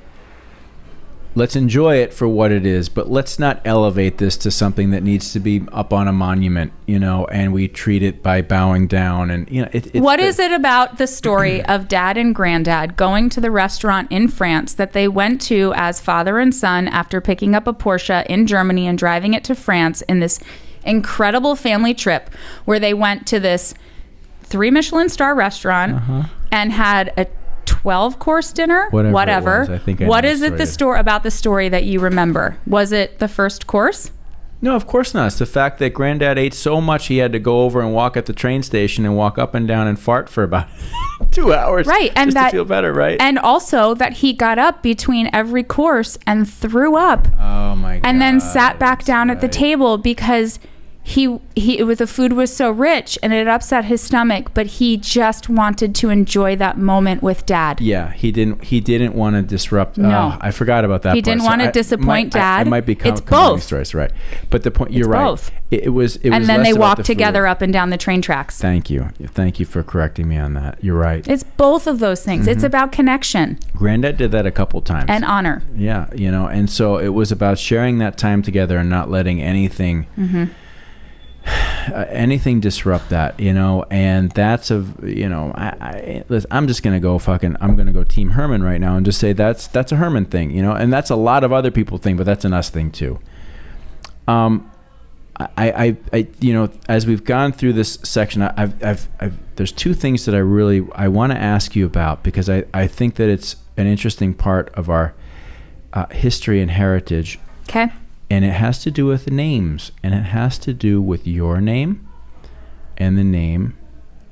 [SPEAKER 1] let's enjoy it for what it is, but let's not elevate this to something that needs to be up on a monument, and we treat it by bowing down. And,
[SPEAKER 2] what is it about the story of Dad and Granddad going to the restaurant in France that they went to as father and son after picking up a Porsche in Germany and driving it to France in this incredible family trip, where they went to this 3 Michelin star restaurant and had a 12-course dinner, whatever. What is it about the story that you remember? Was it the first course?
[SPEAKER 1] No, of course not. It's the fact that Granddad ate so much he had to go over and walk at the train station and walk up and down and fart for about 2 hours,
[SPEAKER 2] right? And
[SPEAKER 1] just to feel better, right?
[SPEAKER 2] And also that he got up between every course and threw up.
[SPEAKER 1] Oh my God!
[SPEAKER 2] And then sat back down at the table because the food was so rich and it upset his stomach, but he just wanted to enjoy that moment with Dad.
[SPEAKER 1] Yeah, he didn't want to disrupt.
[SPEAKER 2] No,
[SPEAKER 1] I forgot about that.
[SPEAKER 2] He didn't want to disappoint Dad.
[SPEAKER 1] I might be
[SPEAKER 2] it's both
[SPEAKER 1] stories, right? But the point, you're right.
[SPEAKER 2] Both.
[SPEAKER 1] It was.
[SPEAKER 2] And then they walked together up and down the train tracks.
[SPEAKER 1] Thank you for correcting me on that. You're right.
[SPEAKER 2] It's both of those things. It's about connection.
[SPEAKER 1] Granddad did that a couple times.
[SPEAKER 2] And honor.
[SPEAKER 1] Yeah, and so it was about sharing that time together and not letting anything. Anything disrupt that, and that's I'm just gonna go I'm gonna go Team Herman right now and just say that's a Herman thing, and that's a lot of other people thing, but that's an us thing too. I as we've gone through this section, I've there's 2 things that I want to ask you about, because I think that it's an interesting part of our history and heritage.
[SPEAKER 2] Okay.
[SPEAKER 1] And it has to do with names, and it has to do with your name and the name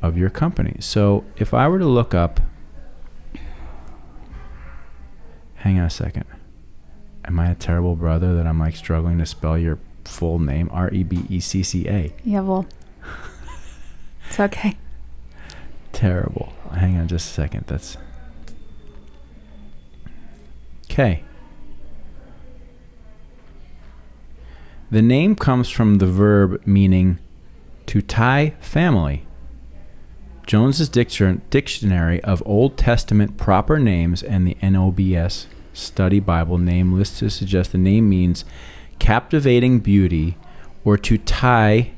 [SPEAKER 1] of your company. So if I were to look up, hang on a second. Am I a terrible brother that I'm like struggling to spell your full name? Rebecca.
[SPEAKER 2] Yeah, well, it's okay.
[SPEAKER 1] Terrible. Hang on just a second. That's okay. The name comes from the verb meaning to tie family. Jones's Dictionary of Old Testament Proper Names and the NOBS Study Bible name list to suggest the name means captivating beauty or to tie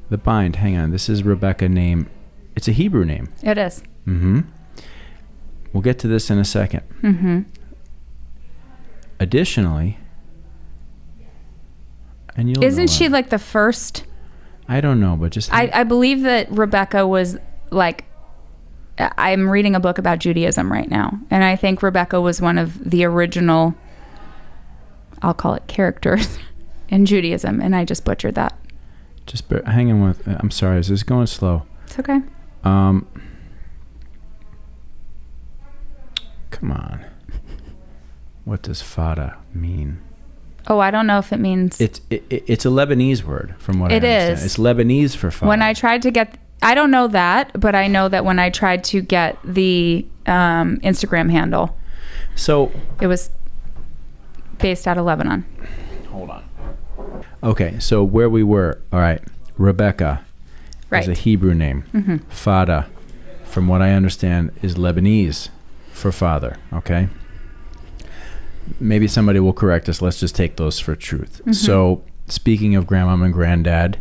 [SPEAKER 1] the bind. Hang on, this is Rebecca name. It's a Hebrew name.
[SPEAKER 2] It is.
[SPEAKER 1] We'll get to this in a second. Additionally, and
[SPEAKER 2] isn't she like the first?
[SPEAKER 1] I don't know, but just
[SPEAKER 2] I believe that Rebecca was like, I'm reading a book about Judaism right now, and I think Rebecca was one of the original, I'll call it characters in Judaism, and I just butchered that.
[SPEAKER 1] Just hang on with. I'm sorry, is this going slow?
[SPEAKER 2] It's okay.
[SPEAKER 1] Come on. What does Fadduh mean?
[SPEAKER 2] Oh, I don't know if it means...
[SPEAKER 1] It's a Lebanese word, from what I understand.
[SPEAKER 2] It is.
[SPEAKER 1] It's Lebanese for father.
[SPEAKER 2] When I tried to get... I don't know that, but I know that when I tried to get the Instagram handle,
[SPEAKER 1] so
[SPEAKER 2] it was based out of Lebanon.
[SPEAKER 1] Hold on. Okay, so where we were, all right, Rebecca is a Hebrew name. Mm-hmm. Fadduh, from what I understand, is Lebanese for father, okay? Maybe somebody will correct us. Let's just take those for truth. Mm-hmm. So speaking of grandmom and granddad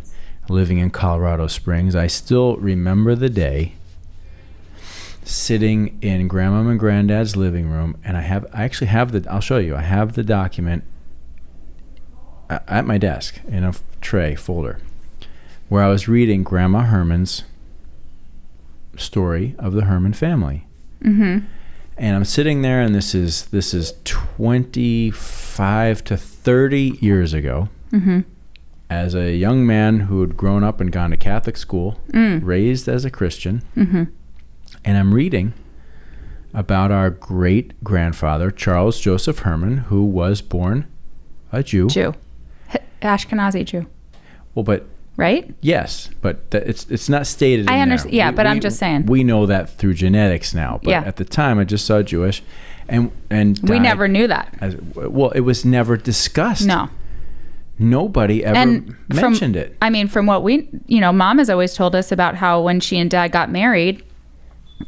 [SPEAKER 1] living in Colorado Springs, I still remember the day sitting in grandmom and granddad's living room, and I actually have I'll show you. I have the document at my desk in a tray folder where I was reading Grandma Herman's story of the Herman family. Mm-hmm. And I'm sitting there, and this is 25 to 30 years ago. Mm-hmm. As a young man who had grown up and gone to Catholic school, raised as a Christian, mm-hmm. and I'm reading about our great-grandfather, Charles Joseph Herman, who was born a Jew.
[SPEAKER 2] Ashkenazi Jew.
[SPEAKER 1] Well, but...
[SPEAKER 2] Right?
[SPEAKER 1] Yes, but it's not stated
[SPEAKER 2] I
[SPEAKER 1] in
[SPEAKER 2] understand.
[SPEAKER 1] there.
[SPEAKER 2] Yeah, but I'm just saying.
[SPEAKER 1] We know that through genetics now. But at the time, I just saw Jewish. And
[SPEAKER 2] we never knew that.
[SPEAKER 1] Well, it was never discussed.
[SPEAKER 2] No.
[SPEAKER 1] Nobody ever mentioned it.
[SPEAKER 2] I mean, from what Mom has always told us about how when she and Dad got married,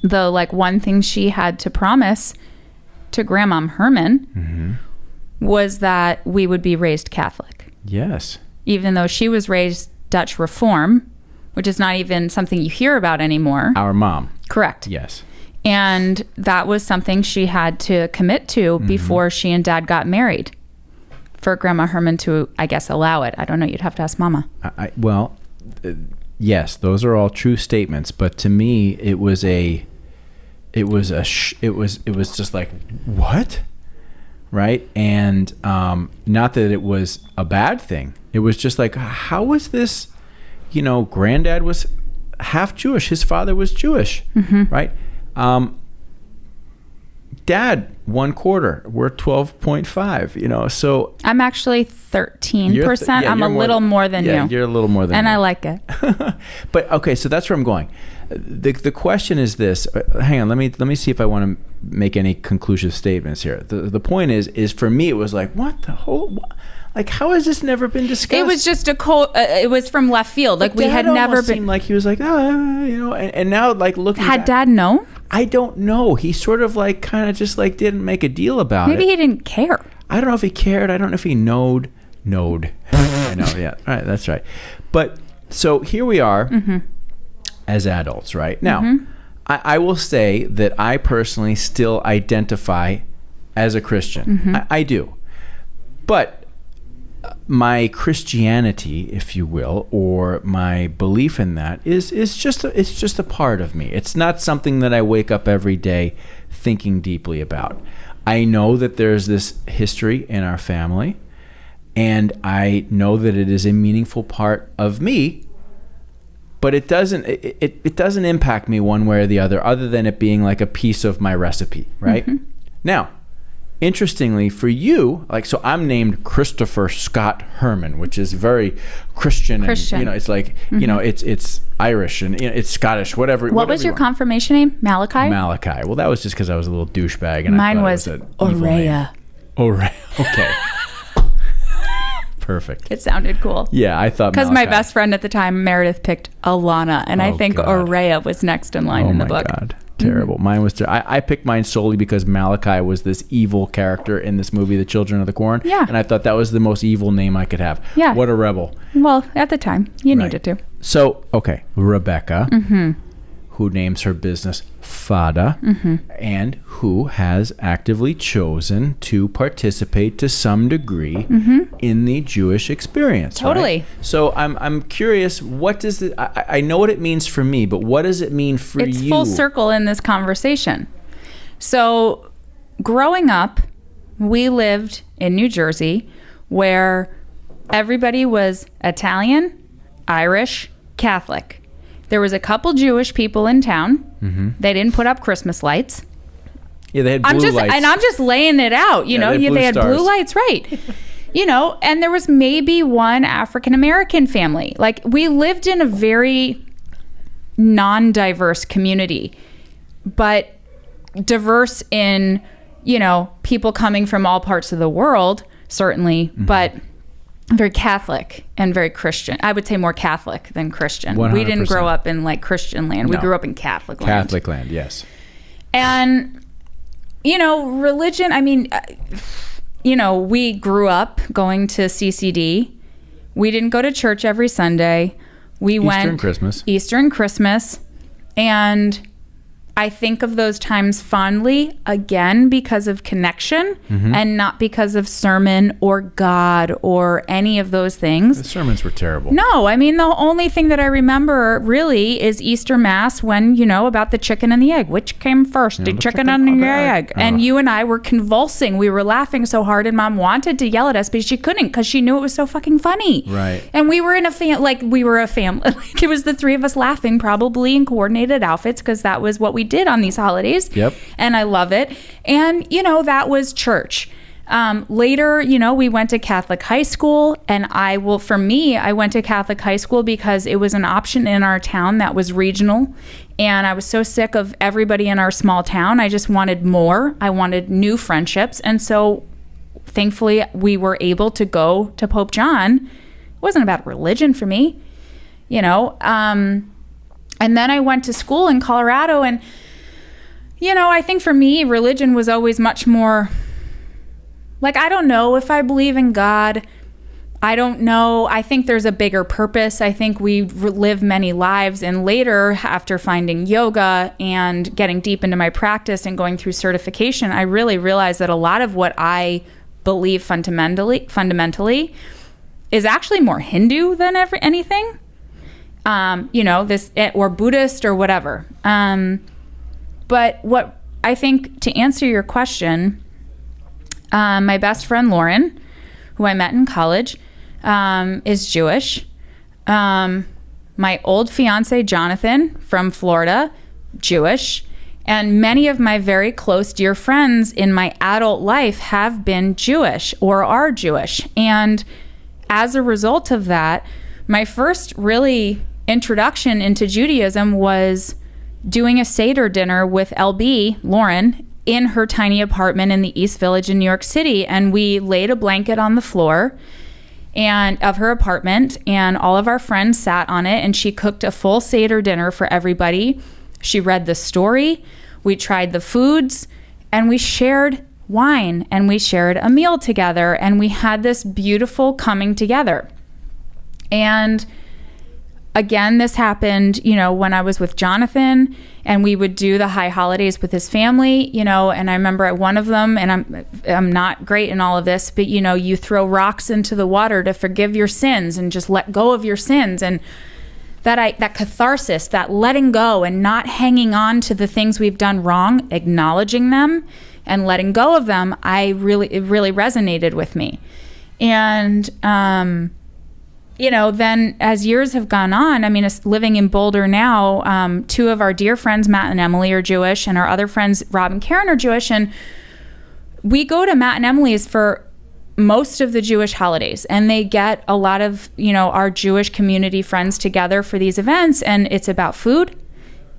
[SPEAKER 2] the one thing she had to promise to Grandmom Herman mm-hmm. was that we would be raised Catholic.
[SPEAKER 1] Yes.
[SPEAKER 2] Even though she was raised Dutch Reform, which is not even something you hear about anymore.
[SPEAKER 1] Our mom.
[SPEAKER 2] Correct.
[SPEAKER 1] Yes.
[SPEAKER 2] And that was something she had to commit to mm-hmm. before she and Dad got married. For Grandma Herman to, I guess, allow it. I don't know. You'd have to ask Mama.
[SPEAKER 1] Yes, those are all true statements. But to me, it was just like, what? Right? And not that it was a bad thing. It was just like, how was this? Granddad was half Jewish. His father was Jewish, mm-hmm. right? Dad, 1/4. We're 12.5. So
[SPEAKER 2] I'm actually 13%. I'm a little more than you.
[SPEAKER 1] Yeah, you're a little more than
[SPEAKER 2] and
[SPEAKER 1] me.
[SPEAKER 2] I like it.
[SPEAKER 1] But okay, so that's where I'm going. The question is this. Hang on, let me see if I want to make any conclusive statements here. The point is for me, it was like, what the whole, how has this never been discussed?
[SPEAKER 2] It was just it was from left field. We had never been.
[SPEAKER 1] Seemed like he was like, and now looking.
[SPEAKER 2] Had
[SPEAKER 1] back,
[SPEAKER 2] Dad known?
[SPEAKER 1] I don't know. He sort of kind of just didn't make a deal about it.
[SPEAKER 2] Maybe he didn't care.
[SPEAKER 1] I don't know if he cared. I don't know if he knowed. I know. Yeah. All right. That's right. But so here we are. Mm-hmm. As adults, right? Now, mm-hmm. I will say that I personally still identify as a Christian. Mm-hmm. I do. But my Christianity, if you will, or my belief in that is just a part of me. It's not something that I wake up every day thinking deeply about. I know that there's this history in our family, and I know that it is a meaningful part of me. But it doesn't impact me one way or the other than it being like a piece of my recipe, right? Mm-hmm. Now, interestingly for you, so I'm named Christopher Scott Herman, which is very Christian. And, it's like, mm-hmm. It's Irish and it's Scottish, whatever.
[SPEAKER 2] What was your confirmation name? Malachi?
[SPEAKER 1] Malachi. Well, that was just because I was a little douchebag. And
[SPEAKER 2] mine was Aurea.
[SPEAKER 1] Aurea. Okay. Perfect.
[SPEAKER 2] It sounded cool.
[SPEAKER 1] Yeah, I thought
[SPEAKER 2] because my best friend at the time, Meredith, picked Alana, and I think Aurea was next in line in the book. Oh my God,
[SPEAKER 1] terrible. Mm-hmm. Mine was. I picked mine solely because Malachi was this evil character in this movie, The Children of the Corn.
[SPEAKER 2] Yeah.
[SPEAKER 1] And I thought that was the most evil name I could have.
[SPEAKER 2] Yeah.
[SPEAKER 1] What a rebel.
[SPEAKER 2] Well, at the time, you needed to.
[SPEAKER 1] So, okay, Rebecca, mm-hmm. who names her business Fadduh, mm-hmm. and who has actively chosen to participate to some degree mm-hmm. in the Jewish experience.
[SPEAKER 2] Totally.
[SPEAKER 1] Right? So I'm curious, what does it, I know what it means for me, but what does it mean for you?
[SPEAKER 2] It's full circle in this conversation. So growing up, we lived in New Jersey where everybody was Italian, Irish, Catholic. There was a couple Jewish people in town. Mm-hmm. They didn't put up Christmas lights.
[SPEAKER 1] Yeah, they had blue lights.
[SPEAKER 2] And I'm just laying it out. They had blue lights, right? and there was maybe one African-American family. Like, we lived in a very non-diverse community, but diverse in, people coming from all parts of the world, certainly, but very Catholic and very Christian. I would say more Catholic than Christian.
[SPEAKER 1] 100%.
[SPEAKER 2] We didn't grow up in like Christian land. We grew up in Catholic land.
[SPEAKER 1] Catholic land, yes.
[SPEAKER 2] And, religion, we grew up going to CCD. We didn't go to church every Sunday. Easter and Christmas. And I think of those times fondly, again, because of connection and not because of sermon or God or any of those things.
[SPEAKER 1] The sermons were terrible.
[SPEAKER 2] No, the only thing that I remember really is Easter Mass when, about the chicken and the egg. Which came first, the chicken and the egg? And you and I were convulsing. We were laughing so hard, and Mom wanted to yell at us, but she couldn't because she knew it was so fucking funny.
[SPEAKER 1] Right.
[SPEAKER 2] And we were in a family. Like, it was the three of us laughing, probably in coordinated outfits, because that was what we did on these holidays.
[SPEAKER 1] Yep.
[SPEAKER 2] And I love it. And, that was church. Later, we went to Catholic high school, and I went to Catholic high school because it was an option in our town that was regional. And I was so sick of everybody in our small town. I just wanted more. I wanted new friendships. And so thankfully we were able to go to Pope John. It wasn't about religion for me, and then I went to school in Colorado, and, I think for me, religion was always much more, like, I don't know if I believe in God. I don't know. I think there's a bigger purpose. I think we live many lives. And later, after finding yoga and getting deep into my practice and going through certification, I really realized that a lot of what I believe fundamentally is actually more Hindu than anything. This, or Buddhist or whatever. But what I think, to answer your question, my best friend Lauren, who I met in college, is Jewish. My old fiance Jonathan from Florida, Jewish. And many of my very close dear friends in my adult life have been Jewish or are Jewish. And as a result of that, my first really introduction into Judaism was doing a Seder dinner with LB, Lauren, in her tiny apartment in the East Village in New York City. And we laid a blanket on the floor of her apartment, and all of our friends sat on it, and she cooked a full Seder dinner for everybody. She read the story, we tried the foods, and we shared wine, and we shared a meal together, and we had this beautiful coming together. And again, this happened, when I was with Jonathan, and we would do the high holidays with his family, and I remember at one of them, and I'm not great in all of this, but you throw rocks into the water to forgive your sins and just let go of your sins. And that catharsis, that letting go and not hanging on to the things we've done wrong, acknowledging them and letting go of them, it really resonated with me. And, then as years have gone on, living in Boulder now, two of our dear friends, Matt and Emily, are Jewish, and our other friends, Rob and Karen, are Jewish. And we go to Matt and Emily's for most of the Jewish holidays, and they get a lot of, our Jewish community friends together for these events. And it's about food,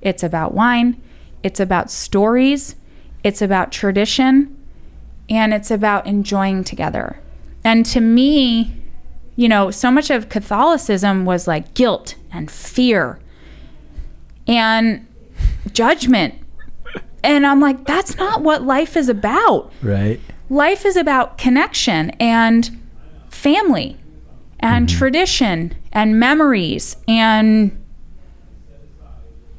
[SPEAKER 2] it's about wine, it's about stories, it's about tradition, and it's about enjoying together. And to me, so much of Catholicism was like guilt and fear and judgment. And I'm like, that's not what life is about.
[SPEAKER 1] Right.
[SPEAKER 2] Life is about connection and family and tradition and memories and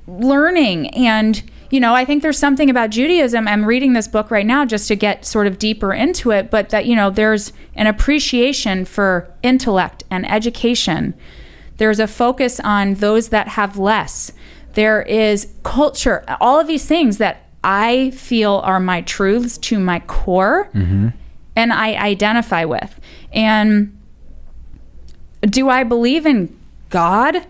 [SPEAKER 2] learning. And, I think there's something about Judaism. I'm reading this book right now just to get sort of deeper into it, but that, there's an appreciation for intellect and education. There's a focus on those that have less. There is culture, all of these things that I feel are my truths to my core and I identify with. And do I believe in God?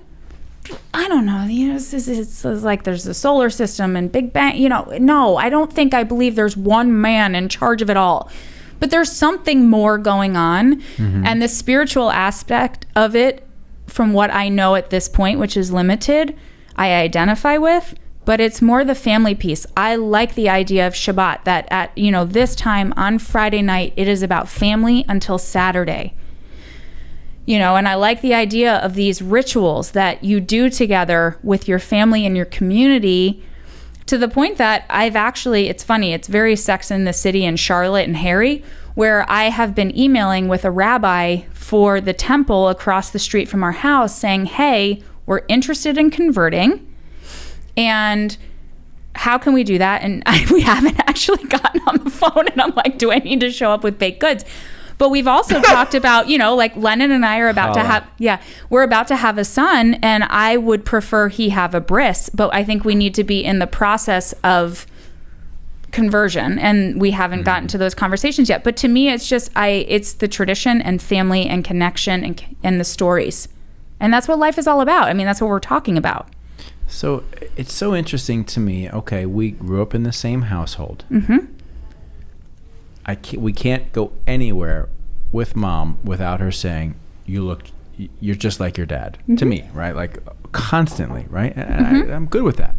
[SPEAKER 2] I don't know. It's like there's the solar system and Big Bang. No, I don't think I believe there's one man in charge of it all. But there's something more going on. And the spiritual aspect of it, from what I know at this point, which is limited, I identify with, but it's more the family piece. I like the idea of Shabbat, that at, this time on Friday night, it is about family until Saturday. And I like the idea of these rituals that you do together with your family and your community, to the point that it's funny, it's very Sex and the City and Charlotte and Harry, where I have been emailing with a rabbi for the temple across the street from our house saying, hey, we're interested in converting, and how can we do that? And we haven't actually gotten on the phone, and I'm like, do I need to show up with baked goods? But we've also talked about, like Lennon and I are about to have, we're about to have a son, and I would prefer he have a bris, but I think we need to be in the process of conversion, and we haven't gotten to those conversations yet. But to me, it's just, it's the tradition and family and connection and the stories. And that's what life is all about. I mean, that's what we're talking about.
[SPEAKER 1] So it's so interesting to me. Okay, we grew up in the same household. We can't go anywhere with Mom without her saying, you're just like your dad, to me, right? Like constantly, right? And I'm good with that.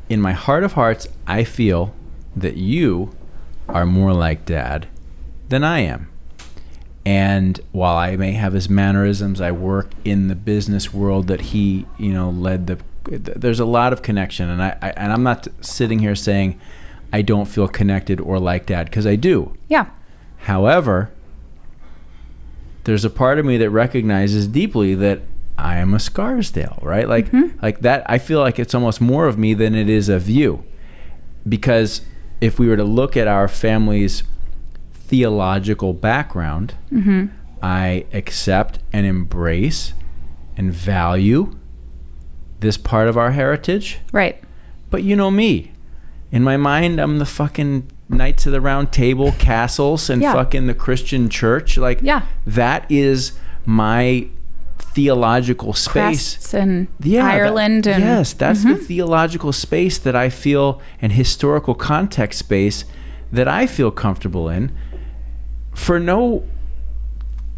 [SPEAKER 1] In my heart of hearts, I feel that you are more like Dad than I am. And while I may have his mannerisms, I work in the business world that he, led there's a lot of connection. And I'm not sitting here saying I don't feel connected or like Dad, because I do.
[SPEAKER 2] Yeah.
[SPEAKER 1] However, there's a part of me that recognizes deeply that I am a Scarsdale, right? Like that, I feel like it's almost more of me than it is of you. Because if we were to look at our family's theological background, I accept and embrace and value this part of our heritage.
[SPEAKER 2] Right.
[SPEAKER 1] But you know me. In my mind, I'm the fucking Knights of the Round Table, castles, and fucking the Christian church. That is my theological space.
[SPEAKER 2] Crests and Ireland.
[SPEAKER 1] Yes, that's the theological space that I feel, and historical context space that I feel comfortable in.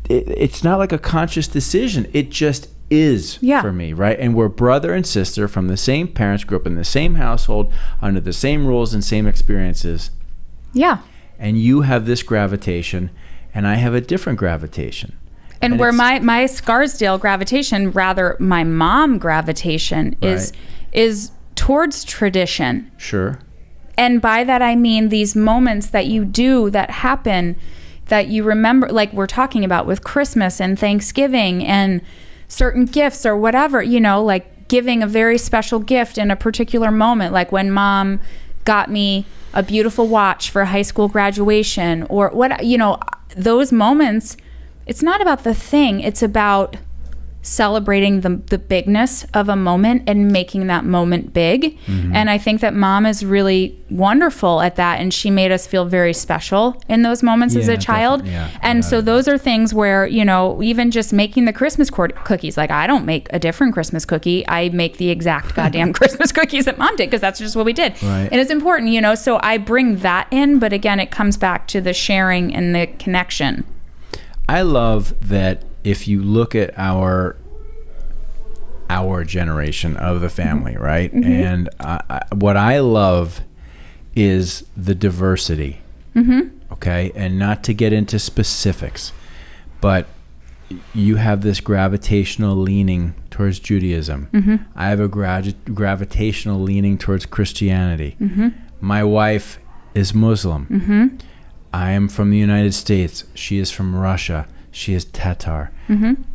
[SPEAKER 1] It's not like a conscious decision. It just is for me, right? And we're brother and sister from the same parents, grew up in the same household, under the same rules and same experiences.
[SPEAKER 2] Yeah.
[SPEAKER 1] And you have this gravitation, and I have a different gravitation.
[SPEAKER 2] And where my Scarsdale gravitation, rather my mom gravitation, is towards tradition.
[SPEAKER 1] Sure.
[SPEAKER 2] And by that I mean these moments that you do that happen, that you remember, like we're talking about with Christmas and Thanksgiving and certain gifts or whatever, like giving a very special gift in a particular moment, like when Mom got me a beautiful watch for high school graduation, or what, those moments. It's not about the thing, it's about celebrating the bigness of a moment and making that moment big. And I think that Mom is really wonderful at that, and she made us feel very special in those moments as a child. And so those are things where, even just making the Christmas cookies, like I don't make a different Christmas cookie, I make the exact goddamn Christmas cookies that Mom did, because that's just what we did.
[SPEAKER 1] Right.
[SPEAKER 2] And it's important, so I bring that in, but again, it comes back to the sharing and the connection.
[SPEAKER 1] I love that if you look at our generation of the family, right? And what I love is the diversity, okay? And not to get into specifics, but you have this gravitational leaning towards Judaism. I have a gravitational leaning towards Christianity. My wife is Muslim. I am from the United States. She is from Russia. She is Tatar.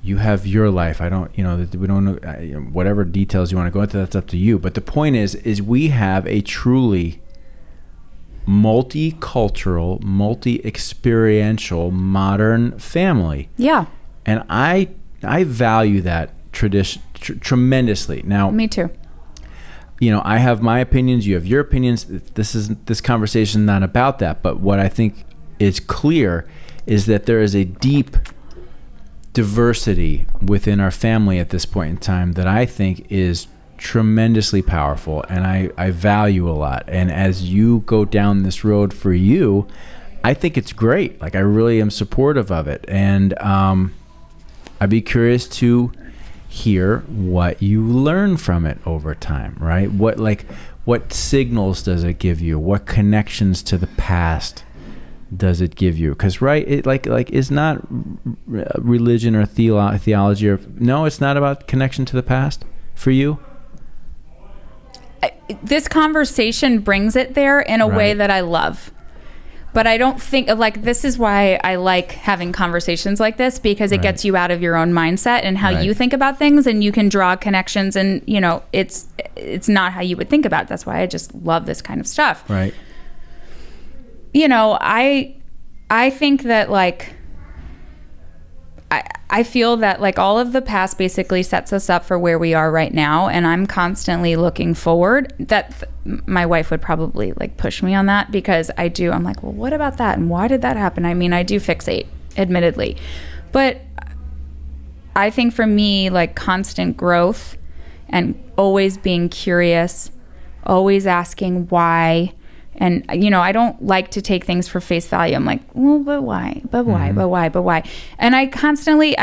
[SPEAKER 1] You have your life. I don't, we don't know, whatever details you want to go into, that's up to you. But the point is we have a truly multicultural, multi-experiential, modern family. Yeah. And I value that tradition tremendously. Now,
[SPEAKER 2] me too.
[SPEAKER 1] I have my opinions, you have your opinions. This conversation is not about that, but what I think is clear is that there is a deep diversity within our family at this point in time that I think is tremendously powerful, and I value a lot. And as you go down this road for you, I think it's great. Like, I really am supportive of it. And I'd be curious to hear what you learn from it over time, right? What signals does it give you? What connections to the past does it give you? Because, right, it like is not religion or theology, or no, it's not about connection to the past for you.
[SPEAKER 2] This conversation brings it there in a way that I love. But I don't think, like, this is why I like having conversations like this, because it gets you out of your own mindset and how you think about things, and you can draw connections, and, you know, it's not how you would think about it. That's why I just love this kind of stuff.
[SPEAKER 1] Right.
[SPEAKER 2] You know, I think that, like, I feel that, like, all of the past basically sets us up for where we are right now, and I'm constantly looking forward. That my wife would probably, like, push me on that, because I'm like, well, what about that, and why did that happen? I mean, I do fixate, admittedly, but I think for me, like, constant growth and always being curious, always asking why. And, you know, I don't like to take things for face value. I'm like, well, but why? But why? But why? But why? And I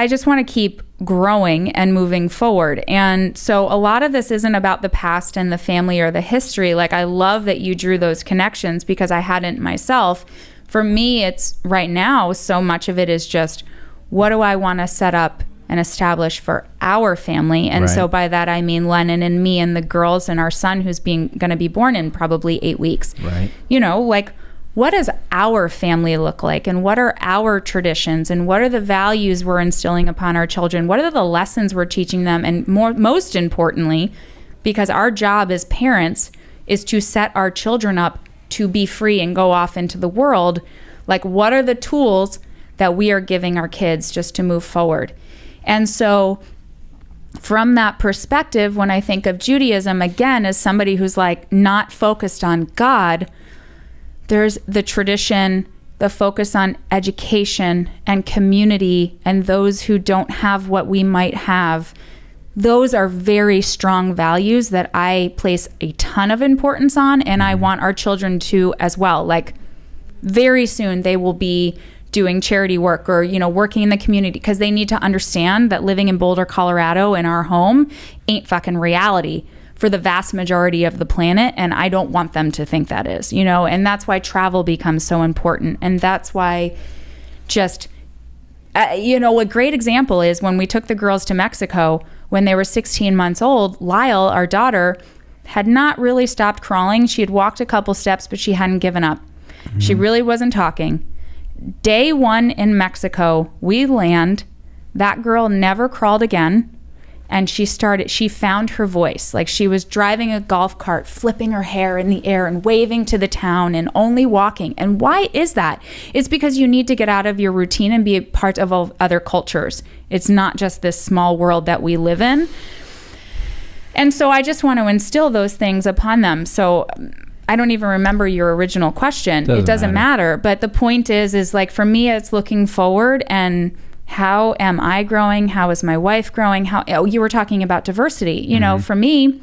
[SPEAKER 2] just want to keep growing and moving forward. And so a lot of this isn't about the past and the family or the history. Like, I love that you drew those connections, because I hadn't myself. For me, it's right now, so much of it is just, what do I want to set up and establish for our family? And so by that I mean Lennon and me and the girls and our son, who's going to be born in probably 8 weeks. Right. You know, like, what does our family look like, and what are our traditions, and what are the values we're instilling upon our children? What are the lessons we're teaching them? And most importantly, because our job as parents is to set our children up to be free and go off into the world, like, what are the tools that we are giving our kids just to move forward? And so from that perspective, when I think of Judaism, again, as somebody who's, like, not focused on God, there's the tradition, the focus on education and community, and those who don't have what we might have. Those are very strong values that I place a ton of importance on, and I want our children to as well. Like, very soon they will be doing charity work, or, you know, working in the community, because they need to understand that living in Boulder, Colorado, in our home ain't fucking reality for the vast majority of the planet, and I don't want them to think that is, you know. And that's why travel becomes so important, and that's why just you know, a great example is when we took the girls to Mexico when they were 16 months old. Lyle, our daughter, had not really stopped crawling. She had walked a couple steps, but she hadn't given up. She really wasn't talking. Day one in Mexico, we land. That girl never crawled again. And she found her voice. Like, she was driving a golf cart, flipping her hair in the air and waving to the town and only walking. And why is that? It's because you need to get out of your routine and be a part of other cultures. It's not just this small world that we live in. And so I just want to instill those things upon them. So I don't even remember your original question. It doesn't matter. But the point is like, for me, it's looking forward and how am I growing? How is my wife growing? You were talking about diversity. You know, for me,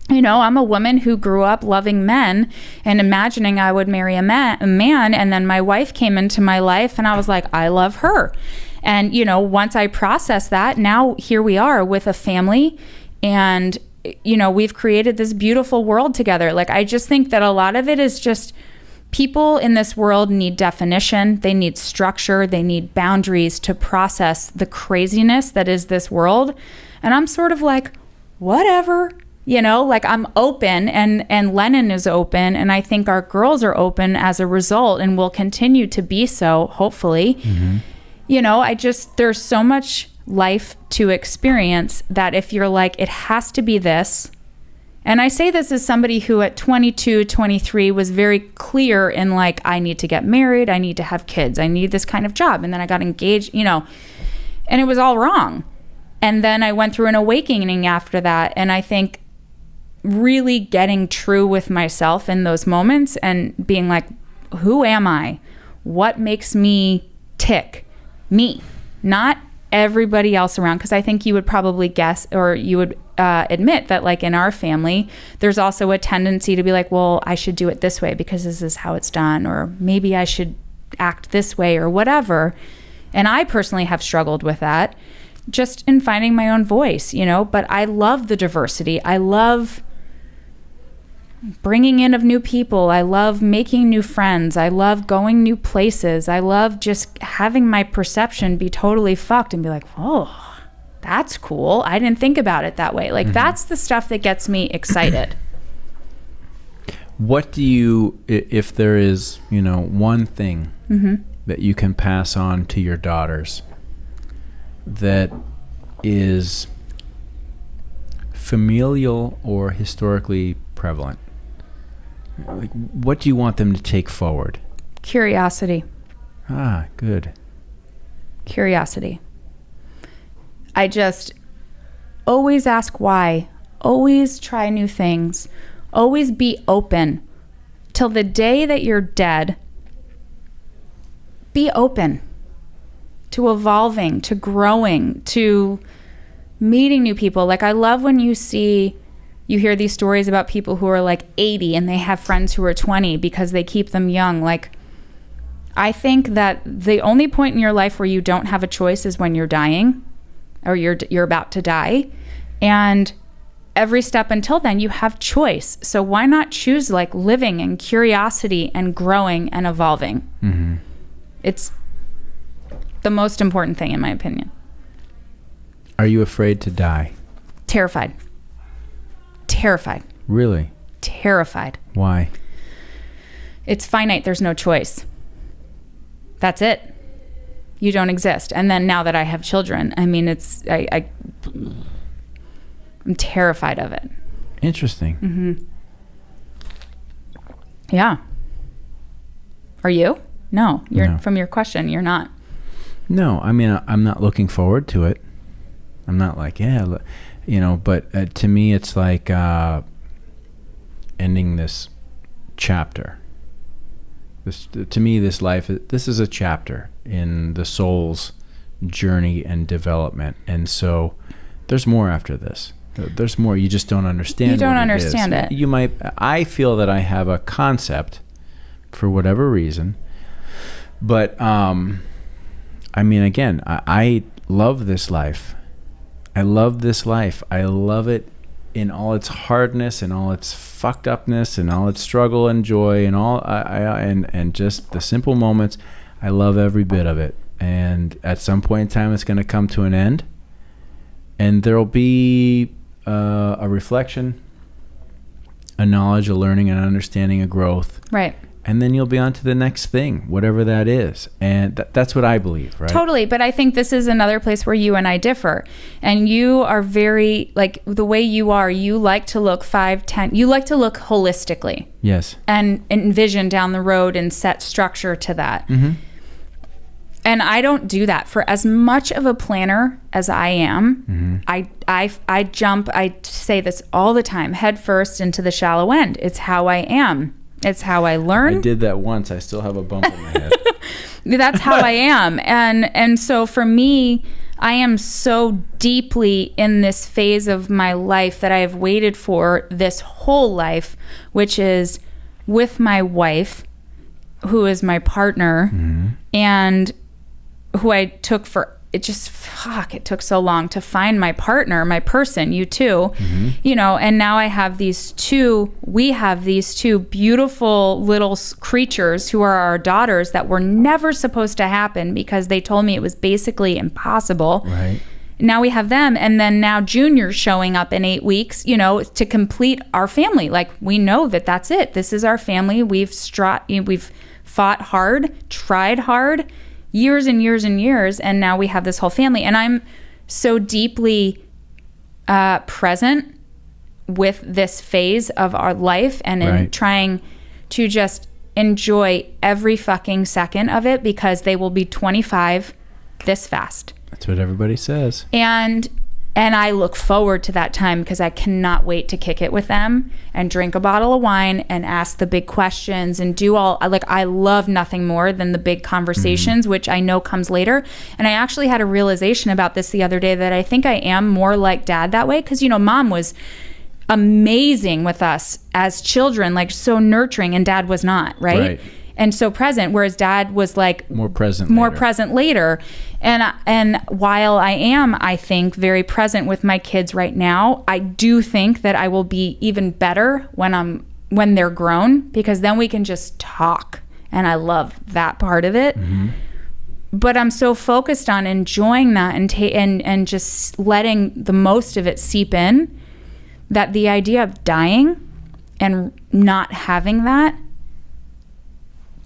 [SPEAKER 2] you know, I'm a woman who grew up loving men and imagining I would marry a man. And then my wife came into my life and I was like, I love her. And, you know, once I processed that, now here we are with a family, and you know, we've created this beautiful world together. Like, I just think that a lot of it is just, people in this world need definition, they need structure, they need boundaries to process the craziness that is this world. And I'm sort of like, whatever, you know, like, I'm open, and Lennon is open, and I think our girls are open as a result, and will continue to be so, hopefully. You know, there's so much life to experience that if you're like, it has to be this. And I say this as somebody who at 22, 23 was very clear in like, I need to get married, I need to have kids, I need this kind of job. And then I got engaged, you know, and it was all wrong. And then I went through an awakening after that. And I think really getting true with myself in those moments and being like, who am I? What makes me tick? Me, not everybody else around. Because I think you would probably guess, or you would admit that like in our family, there's also a tendency to be like, well, I should do it this way because this is how it's done, or maybe I should act this way or whatever. And I personally have struggled with that just in finding my own voice, you know, but I love the diversity. I love bringing in of new people. I love making new friends. I love going new places. I love just having my perception be totally fucked and be like, oh, that's cool. I didn't think about it that way. Like, that's the stuff that gets me excited.
[SPEAKER 1] What do you, if there is, you know, one thing that you can pass on to your daughters that is familial or historically prevalent, like, what do you want them to take forward?
[SPEAKER 2] Curiosity.
[SPEAKER 1] Ah, good.
[SPEAKER 2] Curiosity. I just always ask why, always try new things, always be open. Till the day that you're dead, be open to evolving, to growing, to meeting new people. Like, I love when you hear these stories about people who are like 80 and they have friends who are 20 because they keep them young. Like, I think that the only point in your life where you don't have a choice is when you're dying or you're about to die. And every step until then, you have choice. So why not choose like living and curiosity and growing and evolving? Mm-hmm. It's the most important thing, in my opinion.
[SPEAKER 1] Are you afraid to die?
[SPEAKER 2] Terrified. Terrified.
[SPEAKER 1] Really?
[SPEAKER 2] Terrified.
[SPEAKER 1] Why?
[SPEAKER 2] It's finite. There's no choice. That's it. You don't exist. And then now that I have children, I mean, I'm terrified of it.
[SPEAKER 1] Interesting.
[SPEAKER 2] Mm-hmm. Yeah. Are you? No. No. From your question, you're not.
[SPEAKER 1] No, I mean, I'm not looking forward to it. I'm not like, yeah, you know, but to me, it's like ending this chapter. To me, this life, this is a chapter in the soul's journey and development. And so there's more after this. There's more. You just don't understand.
[SPEAKER 2] You don't understand it.
[SPEAKER 1] You might. I feel that I have a concept for whatever reason. But, I mean, again, I love this life. I love this life. I love it in all its hardness and all its fucked upness and all its struggle and joy and all and just the simple moments. I love every bit of it. And at some point in time, it's going to come to an end, and there'll be a reflection, a knowledge, a learning, an understanding, a growth.
[SPEAKER 2] Right.
[SPEAKER 1] And then you'll be on to the next thing, whatever that is. And that's what I believe, right?
[SPEAKER 2] Totally. But I think this is another place where you and I differ. And you are very, like, the way you are, you like to look 5, 10, you like to look holistically.
[SPEAKER 1] Yes. And
[SPEAKER 2] envision down the road and set structure to that. Mm-hmm. And I don't do that. For as much of a planner as I am, mm-hmm. I jump, I say this all the time, head first into the shallow end. It's how I am. It's how I learn.
[SPEAKER 1] I did that once. I still have a bump in my head.
[SPEAKER 2] That's how I am. And so for me, I am so deeply in this phase of my life that I have waited for this whole life, which is with my wife, who is my partner, mm-hmm. and who I took for, it took so long to find my partner, my person, you too, mm-hmm. you know, and now we have these two beautiful little creatures who are our daughters that were never supposed to happen because they told me it was basically impossible.
[SPEAKER 1] Right.
[SPEAKER 2] Now we have them, and then now Junior's showing up in 8 weeks, you know, to complete our family. Like, we know that that's it. This is our family. We've fought hard, tried hard, years and years and years, and now we have this whole family. And I'm so deeply present with this phase of our life and in trying to just enjoy every fucking second of it, because they will be 25 this fast.
[SPEAKER 1] That's what everybody says.
[SPEAKER 2] And And I look forward to that time because I cannot wait to kick it with them and drink a bottle of wine and ask the big questions and do all, like, I love nothing more than the big conversations, which I know comes later. And I actually had a realization about this the other day that I think I am more like dad that way. Because, you know, mom was amazing with us as children, like so nurturing, and dad was not, right? And so present, whereas dad was like
[SPEAKER 1] more present
[SPEAKER 2] later. And while I am, I think, very present with my kids right now, I do think that I will be even better when they're grown, because then we can just talk, and I love that part of it. But I'm so focused on enjoying that and just letting the most of it seep in, that the idea of dying and not having that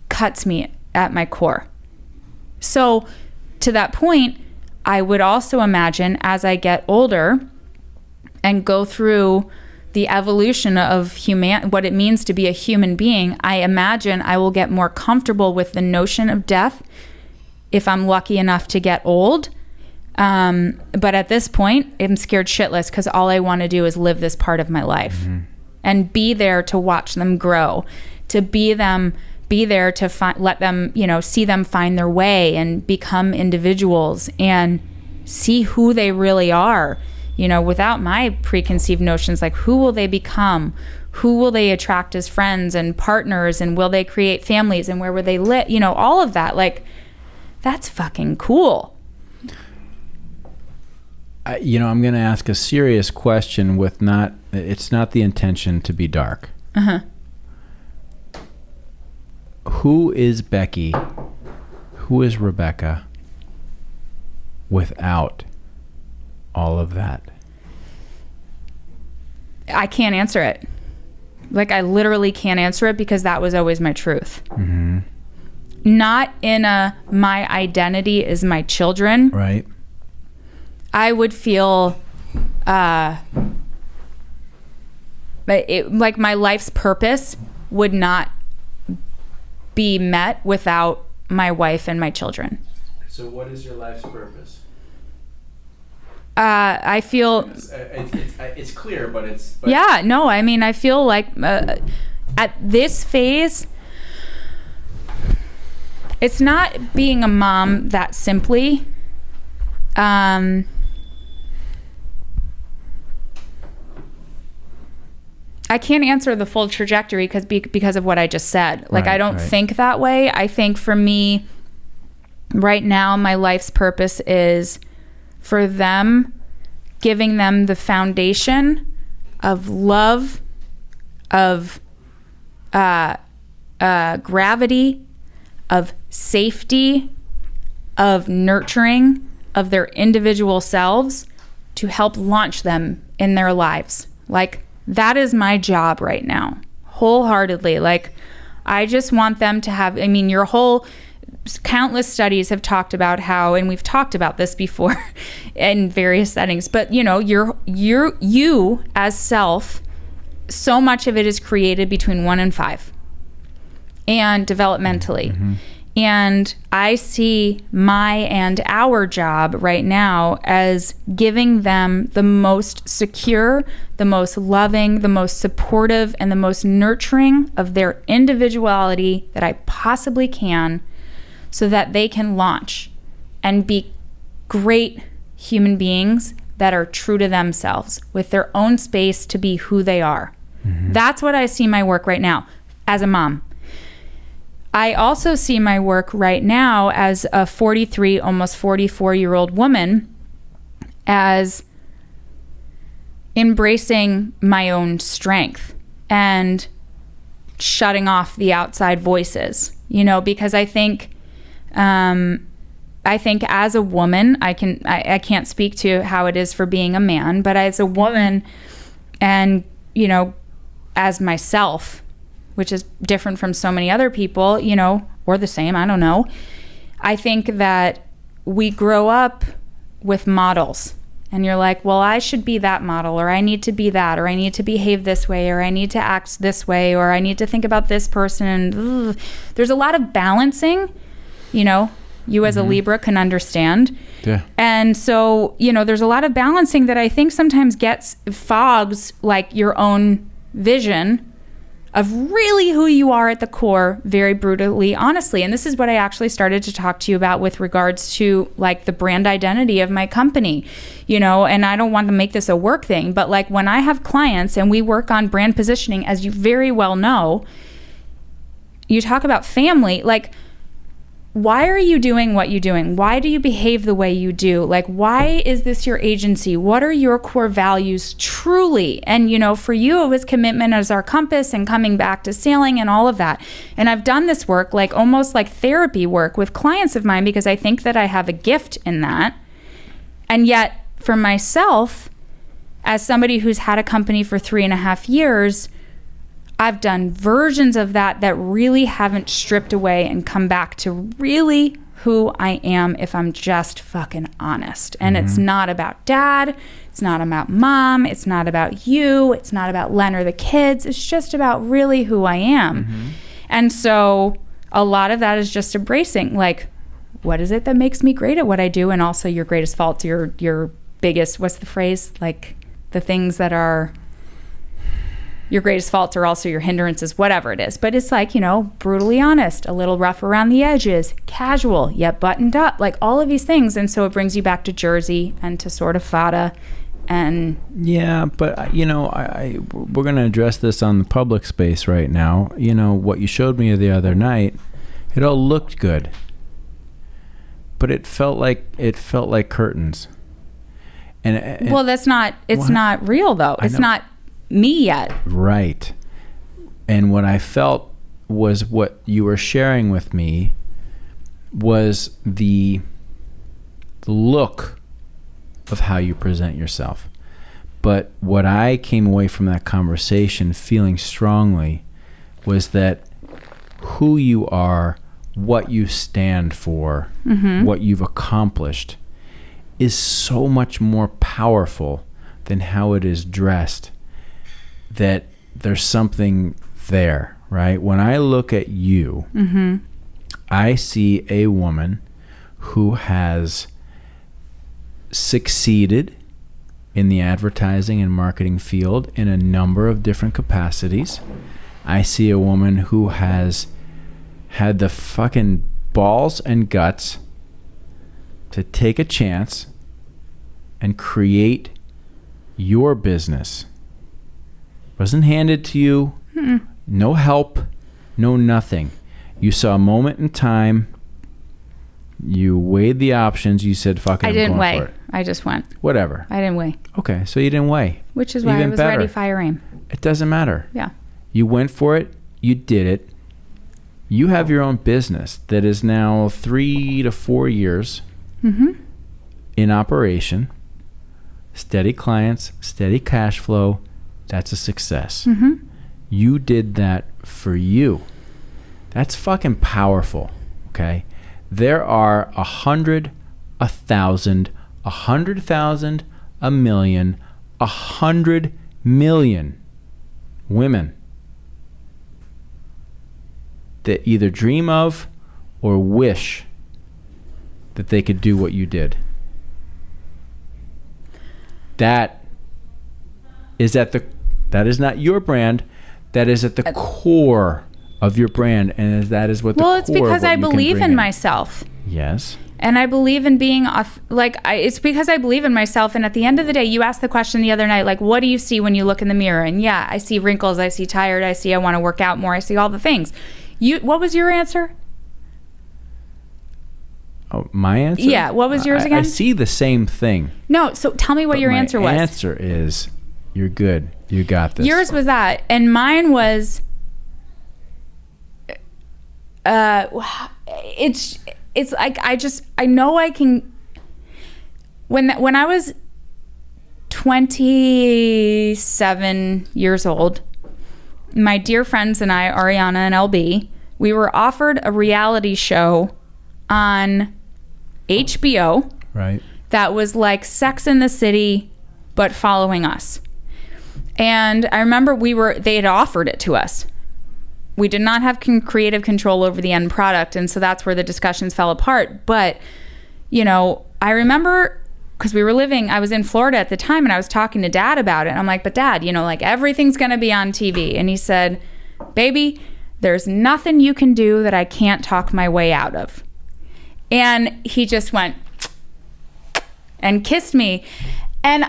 [SPEAKER 2] cuts me at my core. So to that point, I would also imagine as I get older and go through the evolution of what it means to be a human being, I imagine I will get more comfortable with the notion of death if I'm lucky enough to get old. But at this point, I'm scared shitless, because all I want to do is live this part of my life and be there to watch them grow, to be there to let them, you know, see them find their way and become individuals and see who they really are, you know, without my preconceived notions, like who will they become? Who will they attract as friends and partners? And will they create families? And where will they live? You know, all of that, like, that's fucking cool.
[SPEAKER 1] You know, I'm going to ask a serious question it's not the intention to be dark. Who is Becky? Who is Rebecca without all of that?
[SPEAKER 2] I can't answer it. Like, I literally can't answer it, because that was always my truth. Not in my identity is my children.
[SPEAKER 1] Right.
[SPEAKER 2] I would feel like my life's purpose would not be met without my wife and my children.
[SPEAKER 1] So what is your life's purpose?
[SPEAKER 2] I feel
[SPEAKER 1] it's clear, but it's
[SPEAKER 2] yeah, no, I mean, I feel like at this phase, it's not being a mom that simply. I can't answer the full trajectory because of what I just said. Like, I don't think that way. I think for me right now, my life's purpose is for them, giving them the foundation of love, of gravity, of safety, of nurturing of their individual selves, to help launch them in their lives. Like, that is my job right now, wholeheartedly. Like, I just want them to have, I mean, countless studies have talked about how, and we've talked about this before in various settings, but you know, you as self, so much of it is created between 1 and 5 and developmentally. And I see my and our job right now as giving them the most secure, the most loving, the most supportive, and the most nurturing of their individuality that I possibly can, so that they can launch and be great human beings that are true to themselves, with their own space to be who they are. That's what I see my work right now as a mom. I also see my work right now as a 43, almost 44-year-old woman, as embracing my own strength and shutting off the outside voices, you know, because I think as a woman, I can't speak to how it is for being a man, but as a woman and, you know, as myself, which is different from so many other people, you know, or the same, I don't know. I think that we grow up with models, and you're like, well, I should be that model, or I need to be that, or I need to behave this way, or I need to act this way, or I need to think about this person. And there's a lot of balancing, you know. You as a Libra can understand.
[SPEAKER 1] Yeah.
[SPEAKER 2] And so, there's a lot of balancing that I think sometimes fogs like your own vision of really who you are at the core, very brutally, honestly. And this is what I actually started to talk to you about with regards to like the brand identity of my company, and I don't want to make this a work thing, but like when I have clients and we work on brand positioning, as you very well know, you talk about family, like, why are you doing what you're doing? Why do you behave the way you do? Like, why is this your agency? What are your core values truly? And, for you, it was commitment as our compass and coming back to sailing and all of that. And I've done this work, like almost like therapy work with clients of mine, because I think that I have a gift in that. And yet for myself, as somebody who's had a company for 3.5 years, I've done versions of that really haven't stripped away and come back to really who I am if I'm just fucking honest. And it's not about dad. It's not about mom. It's not about you. It's not about Len or the kids. It's just about really who I am. And so a lot of that is just embracing, like, what is it that makes me great at what I do? And also your greatest fault, your biggest, what's the phrase? Like the things that are... your greatest faults are also your hindrances, whatever it is. But it's like, brutally honest, a little rough around the edges, casual, yet buttoned up, like all of these things. And so it brings you back to Jersey and to sort of Fadduh. And
[SPEAKER 1] yeah, but we're going to address this on the public space right now. What you showed me the other night, it all looked good, but it felt like curtains. And
[SPEAKER 2] well, it's not real though. It's not me yet.
[SPEAKER 1] Right. And what I felt was what you were sharing with me was the look of how you present yourself. But what I came away from that conversation feeling strongly was that who you are, what you stand for, what you've accomplished is so much more powerful than how it is dressed. That there's something there, right? When I look at you, I see a woman who has succeeded in the advertising and marketing field in a number of different capacities. I see a woman who has had the fucking balls and guts to take a chance and create your business. Wasn't handed to you. No help, no nothing. You saw a moment in time. You weighed the options. You said, fucking,
[SPEAKER 2] I didn't weigh.
[SPEAKER 1] For it.
[SPEAKER 2] I just went.
[SPEAKER 1] Whatever.
[SPEAKER 2] I didn't weigh.
[SPEAKER 1] Okay, so you didn't weigh.
[SPEAKER 2] Which is why I was better. Ready, fire, aim.
[SPEAKER 1] It doesn't matter.
[SPEAKER 2] Yeah.
[SPEAKER 1] You went for it. You did it. You have your own business that is now 3 to 4 years in operation. Steady clients, steady cash flow. That's a success. You did that for you. That's fucking powerful, okay? There are 100, 1,000, 100,000, 1,000,000, 100 million women that either dream of or wish that they could do what you did. That is not your brand. That is at the core of your brand, and that is what the core. Well, it's because I believe in
[SPEAKER 2] myself.
[SPEAKER 1] Yes.
[SPEAKER 2] And I believe in being it's because I believe in myself. And at the end of the day, you asked the question the other night, like, what do you see when you look in the mirror? And yeah, I see wrinkles. I see tired. I see I want to work out more. I see all the things. What was your answer?
[SPEAKER 1] Oh, my answer?
[SPEAKER 2] Yeah. What was yours again?
[SPEAKER 1] I see the same thing.
[SPEAKER 2] No. So tell me what your answer was.
[SPEAKER 1] My answer is, you're good. You got this.
[SPEAKER 2] Yours was that. And mine was, it's like, I know I can, when I was 27 years old, my dear friends and I, Ariana and LB, we were offered a reality show on HBO.
[SPEAKER 1] Right.
[SPEAKER 2] That was like Sex in the City, but following us. And I remember they had offered it to us. we did not have creative control over the end product. And so that's where the discussions fell apart. But, you know, I remember, because I was in Florida at the time, and I was talking to Dad about it. And I'm like, but Dad, you know, like, everything's going to be on TV. And he said, baby, there's nothing you can do that I can't talk my way out of. And he just went and kissed me. And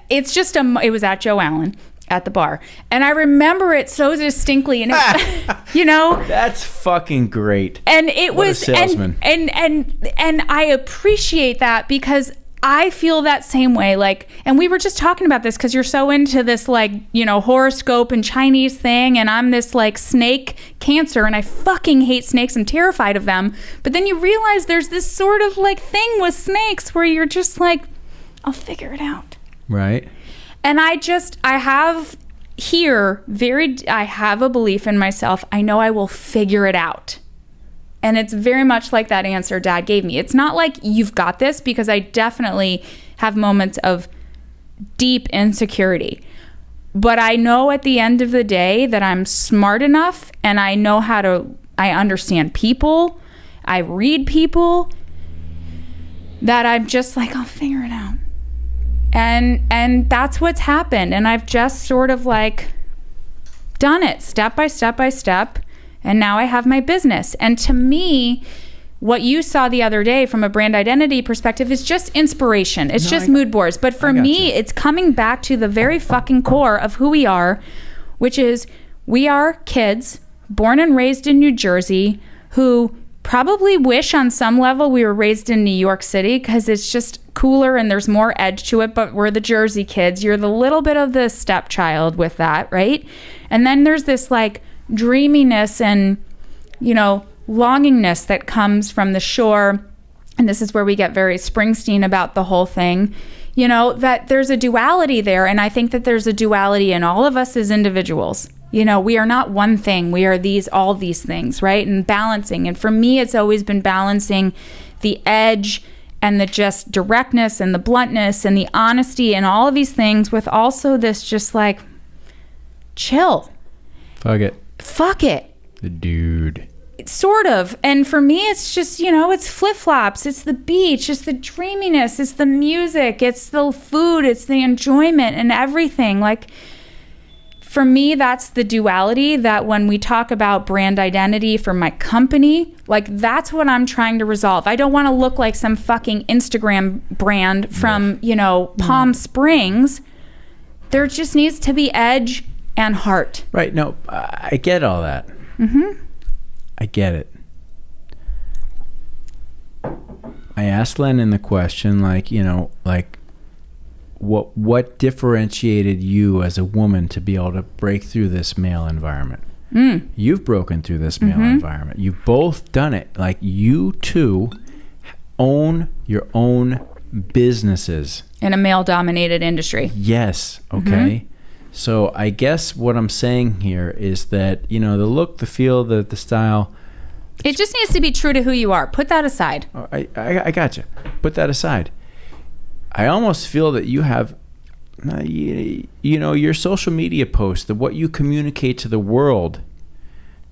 [SPEAKER 2] it's just it was at Joe Allen at the bar. And I remember it so distinctly. And it, you know,
[SPEAKER 1] that's fucking great.
[SPEAKER 2] And it
[SPEAKER 1] what
[SPEAKER 2] was
[SPEAKER 1] a salesman.
[SPEAKER 2] And I appreciate that, because I feel that same way. Like, and we were just talking about this because you're so into this, like, you know, horoscope and Chinese thing, and I'm this like snake Cancer, and I fucking hate snakes. I'm terrified of them. But then you realize there's this sort of like thing with snakes where you're just like, I'll figure it out.
[SPEAKER 1] Right.
[SPEAKER 2] And I have a belief in myself. I know I will figure it out. And it's very much like that answer Dad gave me. It's not like you've got this, because I definitely have moments of deep insecurity. But I know at the end of the day that I'm smart enough, and I know I understand people, I read people, that I'm just like, I'll figure it out. And that's what's happened. And I've just sort of like done it step by step by step. And now I have my business. And to me, what you saw the other day from a brand identity perspective is just inspiration. It's just mood boards. But for me, it's coming back to the very fucking core of who we are, which is we are kids born and raised in New Jersey who probably wish on some level we were raised in New York City, because it's just cooler and there's more edge to it. But we're the Jersey kids. You're the little bit of the stepchild with that, right? And then there's this like dreaminess and, you know, longingness that comes from the shore. And this is where we get very Springsteen about the whole thing, you know, that there's a duality there. And I think that there's a duality in all of us as individuals. You know, we are not one thing. We are all these things, right? And balancing. And for me, it's always been balancing the edge and the just directness and the bluntness and the honesty and all of these things with also this just like, chill. Fuck it.
[SPEAKER 1] The dude.
[SPEAKER 2] Sort of. And for me, it's just, you know, it's flip-flops. It's the beach. It's the dreaminess. It's the music. It's the food. It's the enjoyment and everything. Like, for me, that's the duality that when we talk about brand identity for my company, like, that's what I'm trying to resolve. I don't want to look like some fucking Instagram brand from, you know, Palm Springs. There just needs to be edge and heart.
[SPEAKER 1] Right. No, I get all that. Mm-hmm. I get it. I asked Lennon the question, like, you know, like, what differentiated you as a woman to be able to break through this male environment? You've broken through this male environment. You've both done it. Like, you two own your own businesses. In
[SPEAKER 2] a male-dominated industry.
[SPEAKER 1] Yes. Okay. So I guess what I'm saying here is that, you know, the look, the feel, the style.
[SPEAKER 2] It just needs to be true to who you are. Put that aside.
[SPEAKER 1] I got you. Put that aside. I almost feel that you have, you know, your social media posts, what you communicate to the world.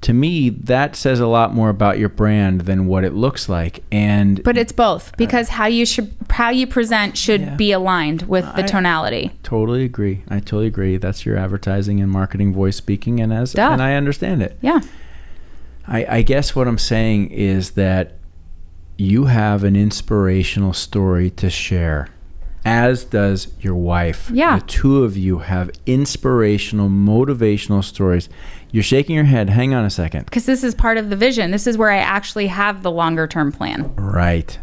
[SPEAKER 1] To me, that says a lot more about your brand than what it looks like. But it's both, because how you present should be aligned with the tonality. Totally agree. I totally agree. That's your advertising and marketing voice speaking, and I understand it. Yeah. I guess what I'm saying is that you have an inspirational story to share, as does your wife. Yeah. The two of you have inspirational, motivational stories. You're shaking your head. Hang on a second. Because this is part of the vision. This is where I actually have the longer term plan. Right.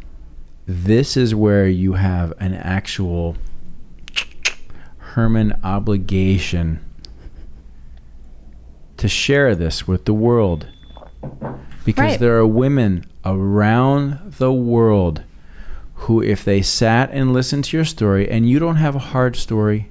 [SPEAKER 1] This is where you have an actual Herman obligation to share this with the world. Because there are women around the world who, if they sat and listened to your story, and you don't have a hard story.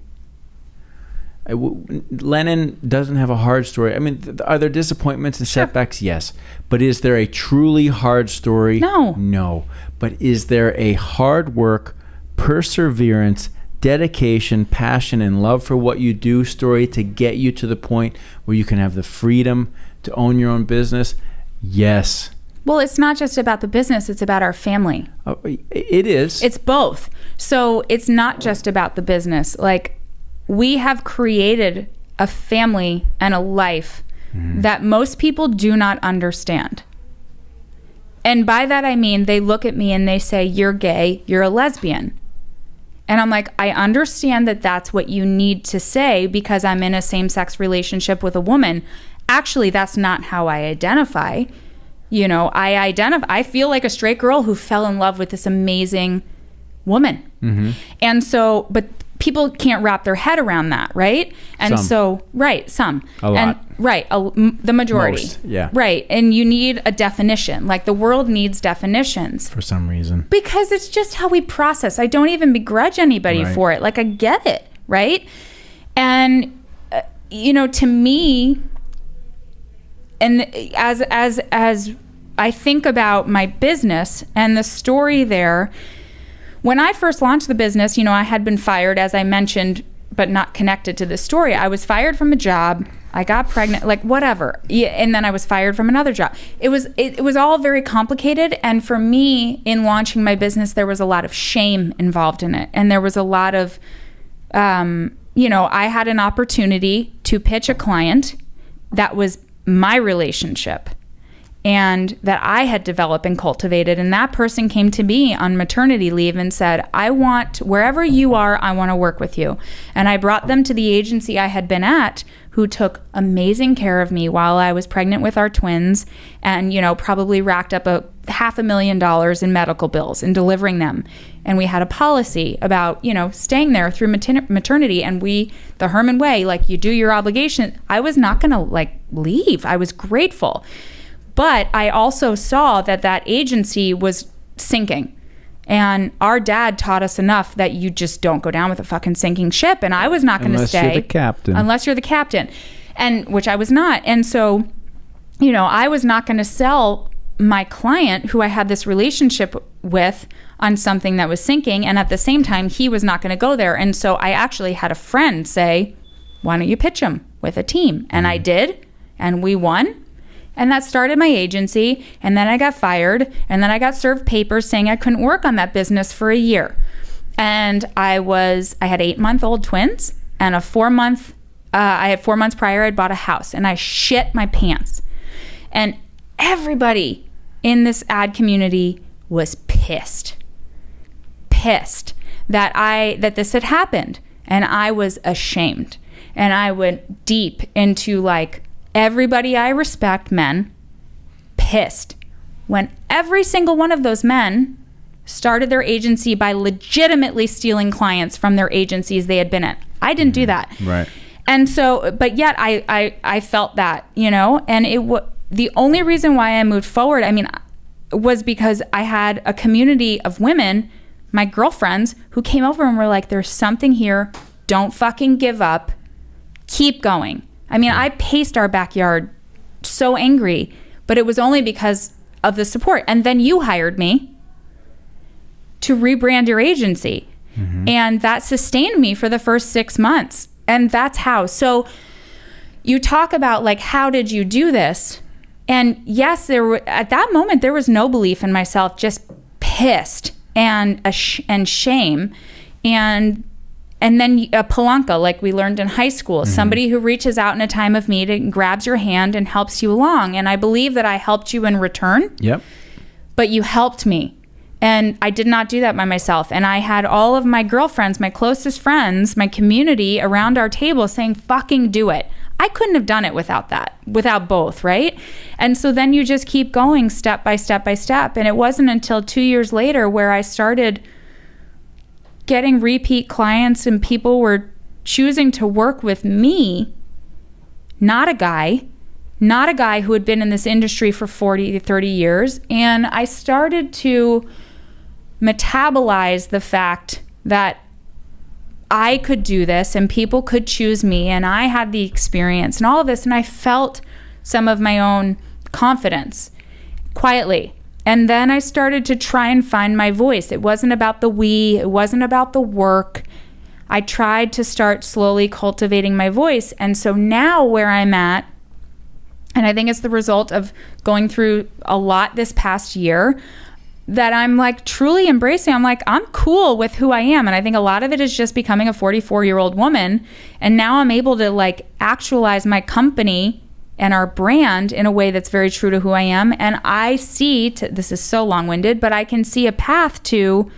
[SPEAKER 1] Lennon doesn't have a hard story. I mean, are there disappointments and setbacks? Yes. But is there a truly hard story? No. But is there a hard work, perseverance, dedication, passion, and love for what you do story to get you to the point where you can have the freedom to own your own business? Yes.
[SPEAKER 2] Well, it's not just about the business, it's about our family.
[SPEAKER 1] Oh, it is.
[SPEAKER 2] It's both. So it's not just about the business. Like, we have created a family and a life that most people do not understand. And by that I mean, they look at me and they say, you're gay, you're a lesbian. And I'm like, I understand that that's what you need to say because I'm in a same-sex relationship with a woman. Actually, that's not how I identify. You know, I feel like a straight girl who fell in love with this amazing woman. And so, but people can't wrap their head around that, right? And some. Some.
[SPEAKER 1] A lot.
[SPEAKER 2] And, the majority.
[SPEAKER 1] Most, yeah.
[SPEAKER 2] Right, and you need a definition. Like, the world needs definitions.
[SPEAKER 1] For some reason.
[SPEAKER 2] Because it's just how we process. I don't even begrudge anybody for it. Like, I get it, right? And, you know, to me, and as I think about my business and the story there, when I first launched the business, you know, I had been fired, as I mentioned, but not connected to this story. I was fired from a job. I got pregnant, like whatever. Yeah, and then I was fired from another job. It was all very complicated. And for me, in launching my business, there was a lot of shame involved in it. And there was a lot of, you know, I had an opportunity to pitch a client that was my relationship and that I had developed and cultivated. And that person came to me on maternity leave and said, I want, wherever you are, I want to work with you. And I brought them to the agency I had been at, who took amazing care of me while I was pregnant with our twins and, you know, probably racked up $500,000 in medical bills in delivering them. And we had a policy about, you know, staying there through maternity. And the Herman way, like, you do your obligation. I was not going to, like, leave. I was grateful. But I also saw that agency was sinking. And our dad taught us enough that you just don't go down with a fucking sinking ship. And I was not going to stay.
[SPEAKER 1] Unless you're the captain.
[SPEAKER 2] Unless you're the captain. And which I was not. And so, you know, I was not going to sell my client, who I had this relationship with, on something that was sinking. And at the same time, he was not going to go there. And so I actually had a friend say, why don't you pitch him with a team? And I did. And we won. And that started my agency. And then I got fired. And then I got served papers saying I couldn't work on that business for a year. And I had 8-month-old twins and I had 4 months prior, I'd bought a house and I shit my pants. And everybody in this ad community was pissed that this had happened. And I was ashamed. And I went deep into, like, everybody I respect, men, pissed when every single one of those men started their agency by legitimately stealing clients from their agencies they had been at. I didn't do that.
[SPEAKER 1] Right.
[SPEAKER 2] And so, but yet I felt that, you know, and the only reason why I moved forward, I mean, was because I had a community of women, my girlfriends, who came over and were like, there's something here. Don't fucking give up. Keep going. I mean, I paced our backyard so angry, but it was only because of the support. And then you hired me to rebrand your agency. And that sustained me for the first 6 months. And that's how. So you talk about, like, how did you do this? And yes, at that moment, there was no belief in myself, just pissed and shame. And then a palanca, like we learned in high school, somebody who reaches out in a time of need and grabs your hand and helps you along. And I believe that I helped you in return. Yep. But you helped me. And I did not do that by myself. And I had all of my girlfriends, my closest friends, my community around our table saying, fucking do it. I couldn't have done it without both, right? And so then you just keep going step by step by step. And it wasn't until 2 years later where I started getting repeat clients and people were choosing to work with me, not a guy who had been in this industry for 40 to 30 years. And I started to metabolize the fact that I could do this and people could choose me and I had the experience and all of this. And I felt some of my own confidence quietly. And then I started to try and find my voice. It wasn't about the we, it wasn't about the work. I tried to start slowly cultivating my voice. And so now where I'm at And I think it's the result of going through a lot this past year that I'm like truly embracing. I'm like, I'm cool with who I am. And I think a lot of it is just becoming a 44-year-old woman. And now I'm able to like actualize my company and our brand in a way that's very true to who I am. And I see, this is so long-winded, but I can see a path to,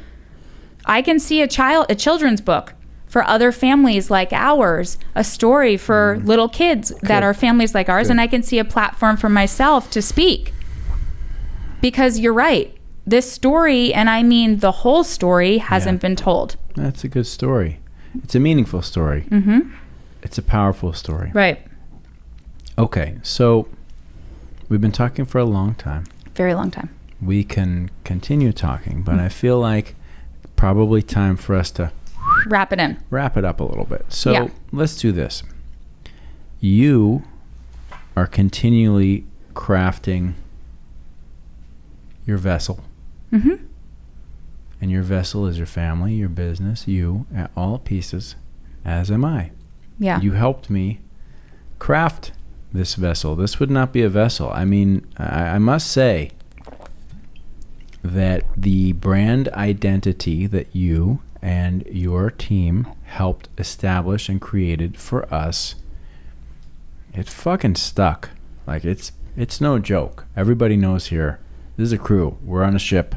[SPEAKER 2] I can see a children's book for other families like ours, a story for little kids that are families like ours. And I can see a platform for myself to speak. Because you're right. This story, and I mean the whole story, hasn't been told.
[SPEAKER 1] That's a good story. It's a meaningful story. It's a powerful story.
[SPEAKER 2] Right.
[SPEAKER 1] Okay, so we've been talking for a long time.
[SPEAKER 2] Very long time.
[SPEAKER 1] We can continue talking, but I feel like probably time for us to
[SPEAKER 2] wrap it up
[SPEAKER 1] a little bit. So let's do this. You are continually crafting your vessel. And your vessel is your family, your business, you, at all pieces, as am I.
[SPEAKER 2] Yeah.
[SPEAKER 1] You helped me craft this vessel. This would not be a vessel. I mean, I must say that the brand identity that you and your team helped establish and created for us, it fucking stuck. Like, it's no joke. Everybody knows here. This is a crew. We're on a ship.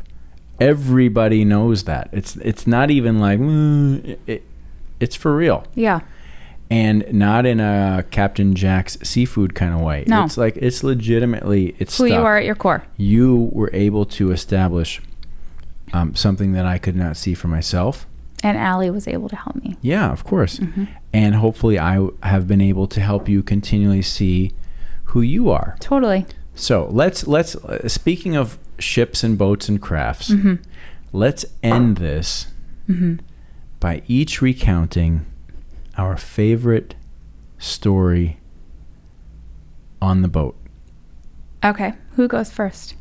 [SPEAKER 1] Everybody knows that. It's not even like, it's for real.
[SPEAKER 2] Yeah.
[SPEAKER 1] And not in a Captain Jack's seafood kind of way.
[SPEAKER 2] No.
[SPEAKER 1] It's like, it's legitimately, it's
[SPEAKER 2] who
[SPEAKER 1] stuck.
[SPEAKER 2] you are at your core.
[SPEAKER 1] You were able to establish something that I could not see for myself.
[SPEAKER 2] And Allie was able to help me.
[SPEAKER 1] Yeah, of course. And hopefully I have been able to help you continually see who you are.
[SPEAKER 2] Totally.
[SPEAKER 1] So let's speaking of ships and boats and crafts, let's end this by each recounting our favorite story on the boat.
[SPEAKER 2] Okay. Who goes first?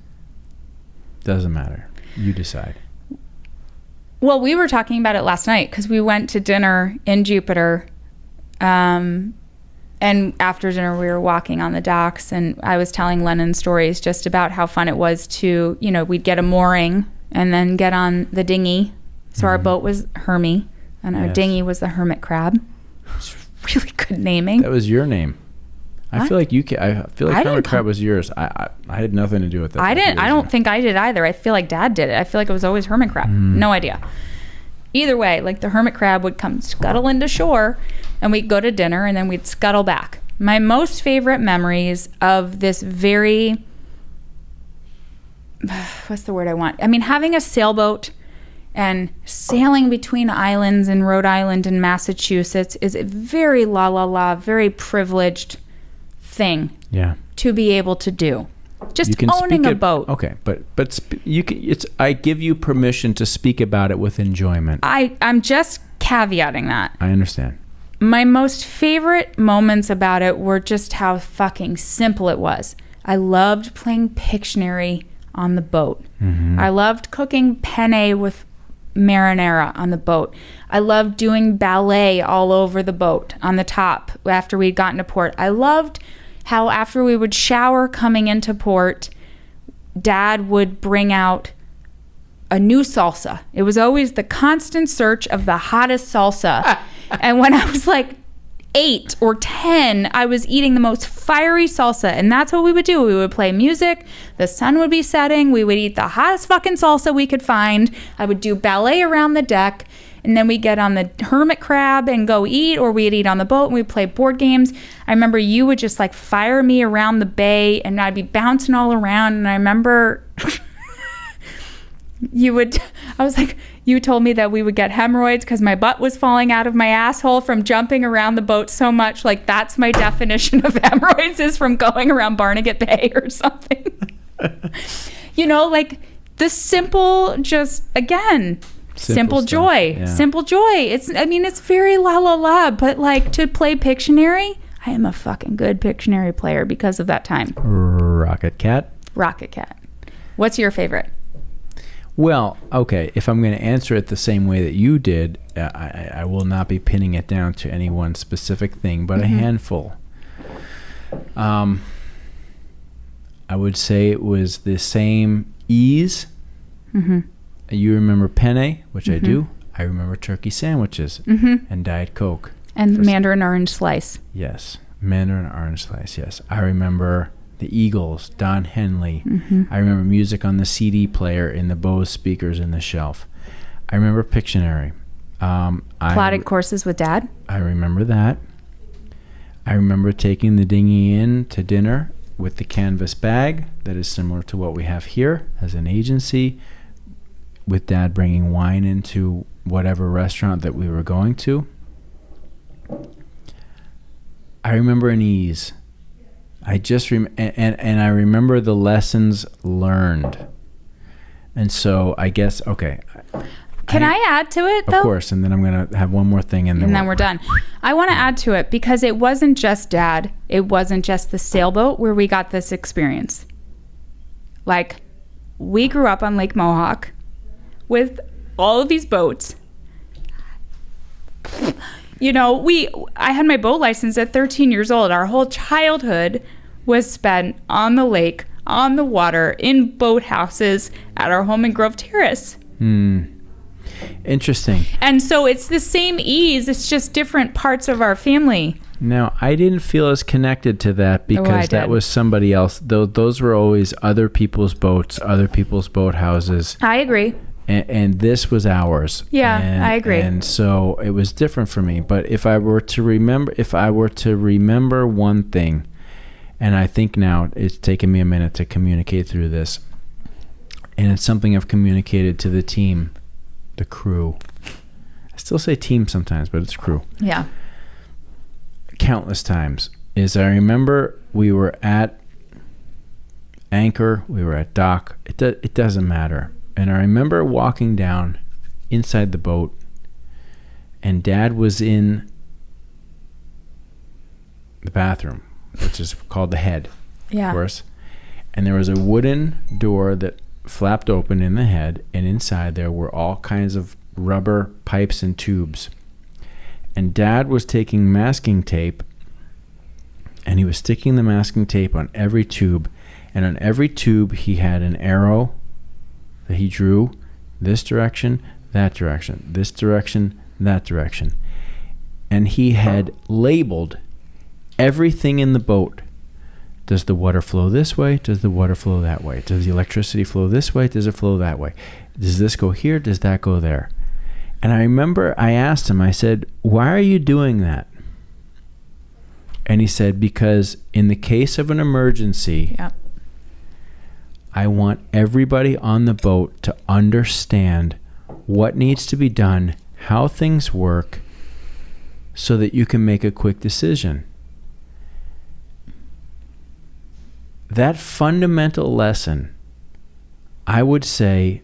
[SPEAKER 1] Doesn't matter. You decide.
[SPEAKER 2] Well, we were talking about it last night because we went to dinner in Jupiter. And after dinner, we were walking on the docks, and I was telling Lennon stories just about how fun it was to, we'd get a mooring and then get on the dinghy. So our boat was Hermie, and our dinghy was the Hermit Crab. It's really good naming.
[SPEAKER 1] That was your name. I feel like Hermit Crab was yours. I had nothing to do with it.
[SPEAKER 2] I don't think I did either. I feel like Dad did it. I feel like it was always Hermit Crab. No idea. Either way, like the Hermit Crab would come scuttle into shore, and we'd go to dinner, and then we'd scuttle back. My most favorite memories of this very, what's the word I want? I mean, having a sailboat and sailing between islands in Rhode Island and Massachusetts is a very very privileged thing to be able to do. Just owning a boat.
[SPEAKER 1] Okay, but you can. I give you permission to speak about it with enjoyment.
[SPEAKER 2] I'm just caveating that.
[SPEAKER 1] I understand.
[SPEAKER 2] My most favorite moments about it were just how fucking simple it was. I loved playing Pictionary on the boat. I loved cooking penne with marinara on the boat. I loved doing ballet all over the boat on the top after we'd gotten to port. I loved how after we would shower coming into port, Dad would bring out a new salsa. It was always the constant search of the hottest salsa. And when I was like 8 or 10, I was eating the most fiery salsa. And that's what we would do. We would play music. The sun would be setting. We would eat the hottest fucking salsa we could find. I would do ballet around the deck. And then we'd get on the Hermit Crab and go eat, or we'd eat on the boat and we'd play board games. I remember you would just like fire me around the bay and I'd be bouncing all around. And I remember you told me that we would get hemorrhoids because my butt was falling out of my asshole from jumping around the boat so much. Like, that's my definition of hemorrhoids, is from going around Barnegat Bay or something. Like the simple, just again, simple joy. Yeah. Simple joy. It's very la, but like to play Pictionary, I am a fucking good Pictionary player because of that time.
[SPEAKER 1] Rocket Cat.
[SPEAKER 2] What's your favorite?
[SPEAKER 1] Well, okay, if I'm going to answer it the same way that you did, I will not be pinning it down to any one specific thing, but a handful. I would say it was the same ease.
[SPEAKER 2] Mm-hmm.
[SPEAKER 1] You remember penne, which I do. I remember turkey sandwiches and Diet Coke.
[SPEAKER 2] And mandarin orange slice.
[SPEAKER 1] Yes. Mandarin orange slice, yes. I remember the Eagles, Don Henley. I remember music on the CD player in the Bose speakers in the shelf. I remember Pictionary.
[SPEAKER 2] Plotted courses with Dad.
[SPEAKER 1] I remember that. I remember taking the dinghy in to dinner with the canvas bag that is similar to what we have here as an agency, with Dad bringing wine into whatever restaurant that we were going to. I remember an ease. I just and I remember the lessons learned. And so I guess, okay.
[SPEAKER 2] Can I add to it, though?
[SPEAKER 1] Of course, and then I'm going to have one more thing. And
[SPEAKER 2] then we're done. I want to add to it because it wasn't just Dad. It wasn't just the sailboat where we got this experience. Like, we grew up on Lake Mohawk with all of these boats. You know, I had my boat license at 13 years old. Our whole childhood was spent on the lake, on the water, in boathouses at our home in Grove Terrace.
[SPEAKER 1] Interesting.
[SPEAKER 2] And so it's the same ease. It's just different parts of our family.
[SPEAKER 1] Now, I didn't feel as connected to that because that was somebody else. Those were always other people's boats, other people's boathouses. I agree. And this was ours.
[SPEAKER 2] Yeah, I agree.
[SPEAKER 1] And so it was different for me. But if I were to remember one thing, and I think now it's taken me a minute to communicate through this, and it's something I've communicated to the team, the crew. I still say team sometimes, but it's crew.
[SPEAKER 2] Yeah.
[SPEAKER 1] Countless times. Is I remember we were at anchor, we were at dock. It doesn't matter. And I remember walking down inside the boat, and Dad was in the bathroom, which is called the head, of course. And there was a wooden door that flapped open in the head, and inside there were all kinds of rubber pipes and tubes. And Dad was taking masking tape, and he was sticking the masking tape on every tube. And on every tube, he had an arrow that he drew this direction, that direction, this direction, that direction. And he had labeled everything in the boat. Does the water flow this way? Does the water flow that way? Does the electricity flow this way? Does it flow that way? Does this go here? Does that go there? And I remember I asked him, I said, why are you doing that? And he said, because in the case of an emergency, I want everybody on the boat to understand what needs to be done, how things work, so that you can make a quick decision. That fundamental lesson, I would say,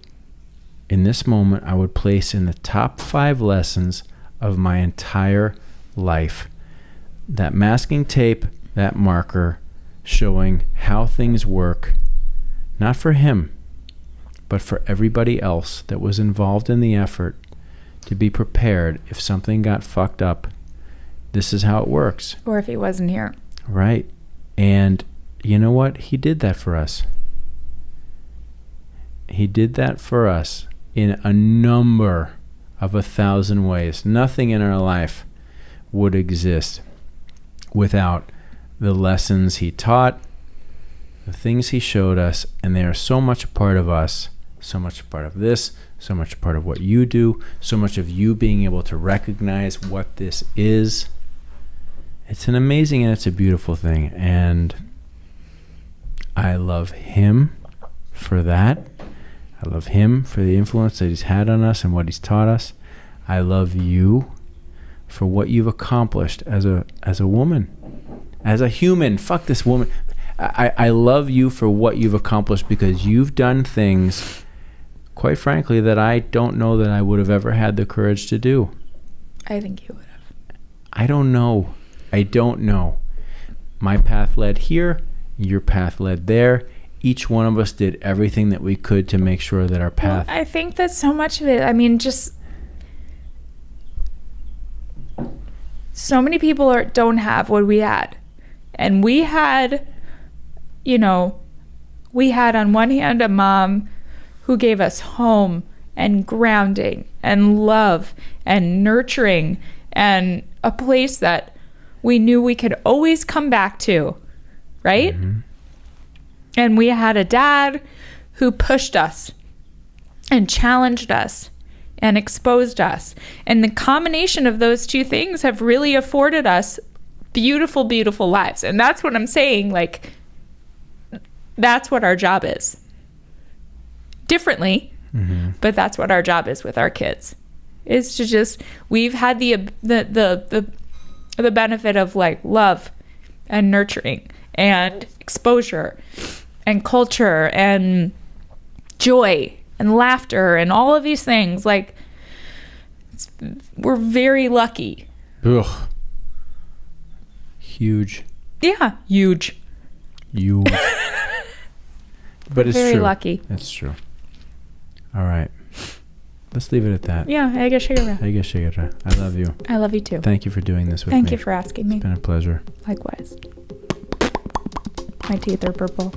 [SPEAKER 1] in this moment, I would place in the top 5 lessons of my entire life. That masking tape, that marker, showing how things work, not for him, but for everybody else that was involved in the effort to be prepared if something got fucked up. This is how it works.
[SPEAKER 2] Or if he wasn't here.
[SPEAKER 1] Right. And you know what? He did that for us. He did that for us in a number of 1,000 ways. Nothing in our life would exist without the lessons he taught, the things he showed us, and they are so much a part of us, so much a part of this, so much a part of what you do, so much of you being able to recognize what this is. It's an amazing and it's a beautiful thing, and I love him for that. I love him for the influence that he's had on us and what he's taught us. I love you for what you've accomplished as a woman, as a human. Fuck this woman. I love you for what you've accomplished, because you've done things, quite frankly, that I don't know that I would have ever had the courage to do.
[SPEAKER 2] I think you would have.
[SPEAKER 1] I don't know. My path led here. Your path led there. Each one of us did everything that we could to make sure that our path...
[SPEAKER 2] Well, I think that so much of it, I mean, just... So many people don't have what we had. And we had, you know, We had on one hand a mom who gave us home and grounding and love and nurturing and a place that we knew we could always come back to, right? Mm-hmm. And we had a dad who pushed us and challenged us and exposed us. And the combination of those two things have really afforded us beautiful, beautiful lives. And that's what I'm saying, like, that's what our job is. Differently, but that's what our job is with our kids. Is to just, we've had the benefit of like love and nurturing and exposure and culture and joy and laughter and all of these things. Like, we're very lucky.
[SPEAKER 1] Ugh. Huge.
[SPEAKER 2] Yeah, huge.
[SPEAKER 1] Huge. But it's
[SPEAKER 2] very
[SPEAKER 1] true.
[SPEAKER 2] Lucky.
[SPEAKER 1] It's true. All right. Let's leave it at that.
[SPEAKER 2] Yeah, I guess I
[SPEAKER 1] love you.
[SPEAKER 2] I love you too.
[SPEAKER 1] Thank you for doing this with me.
[SPEAKER 2] Thank you for asking me.
[SPEAKER 1] It's been a pleasure.
[SPEAKER 2] Likewise. My teeth are purple.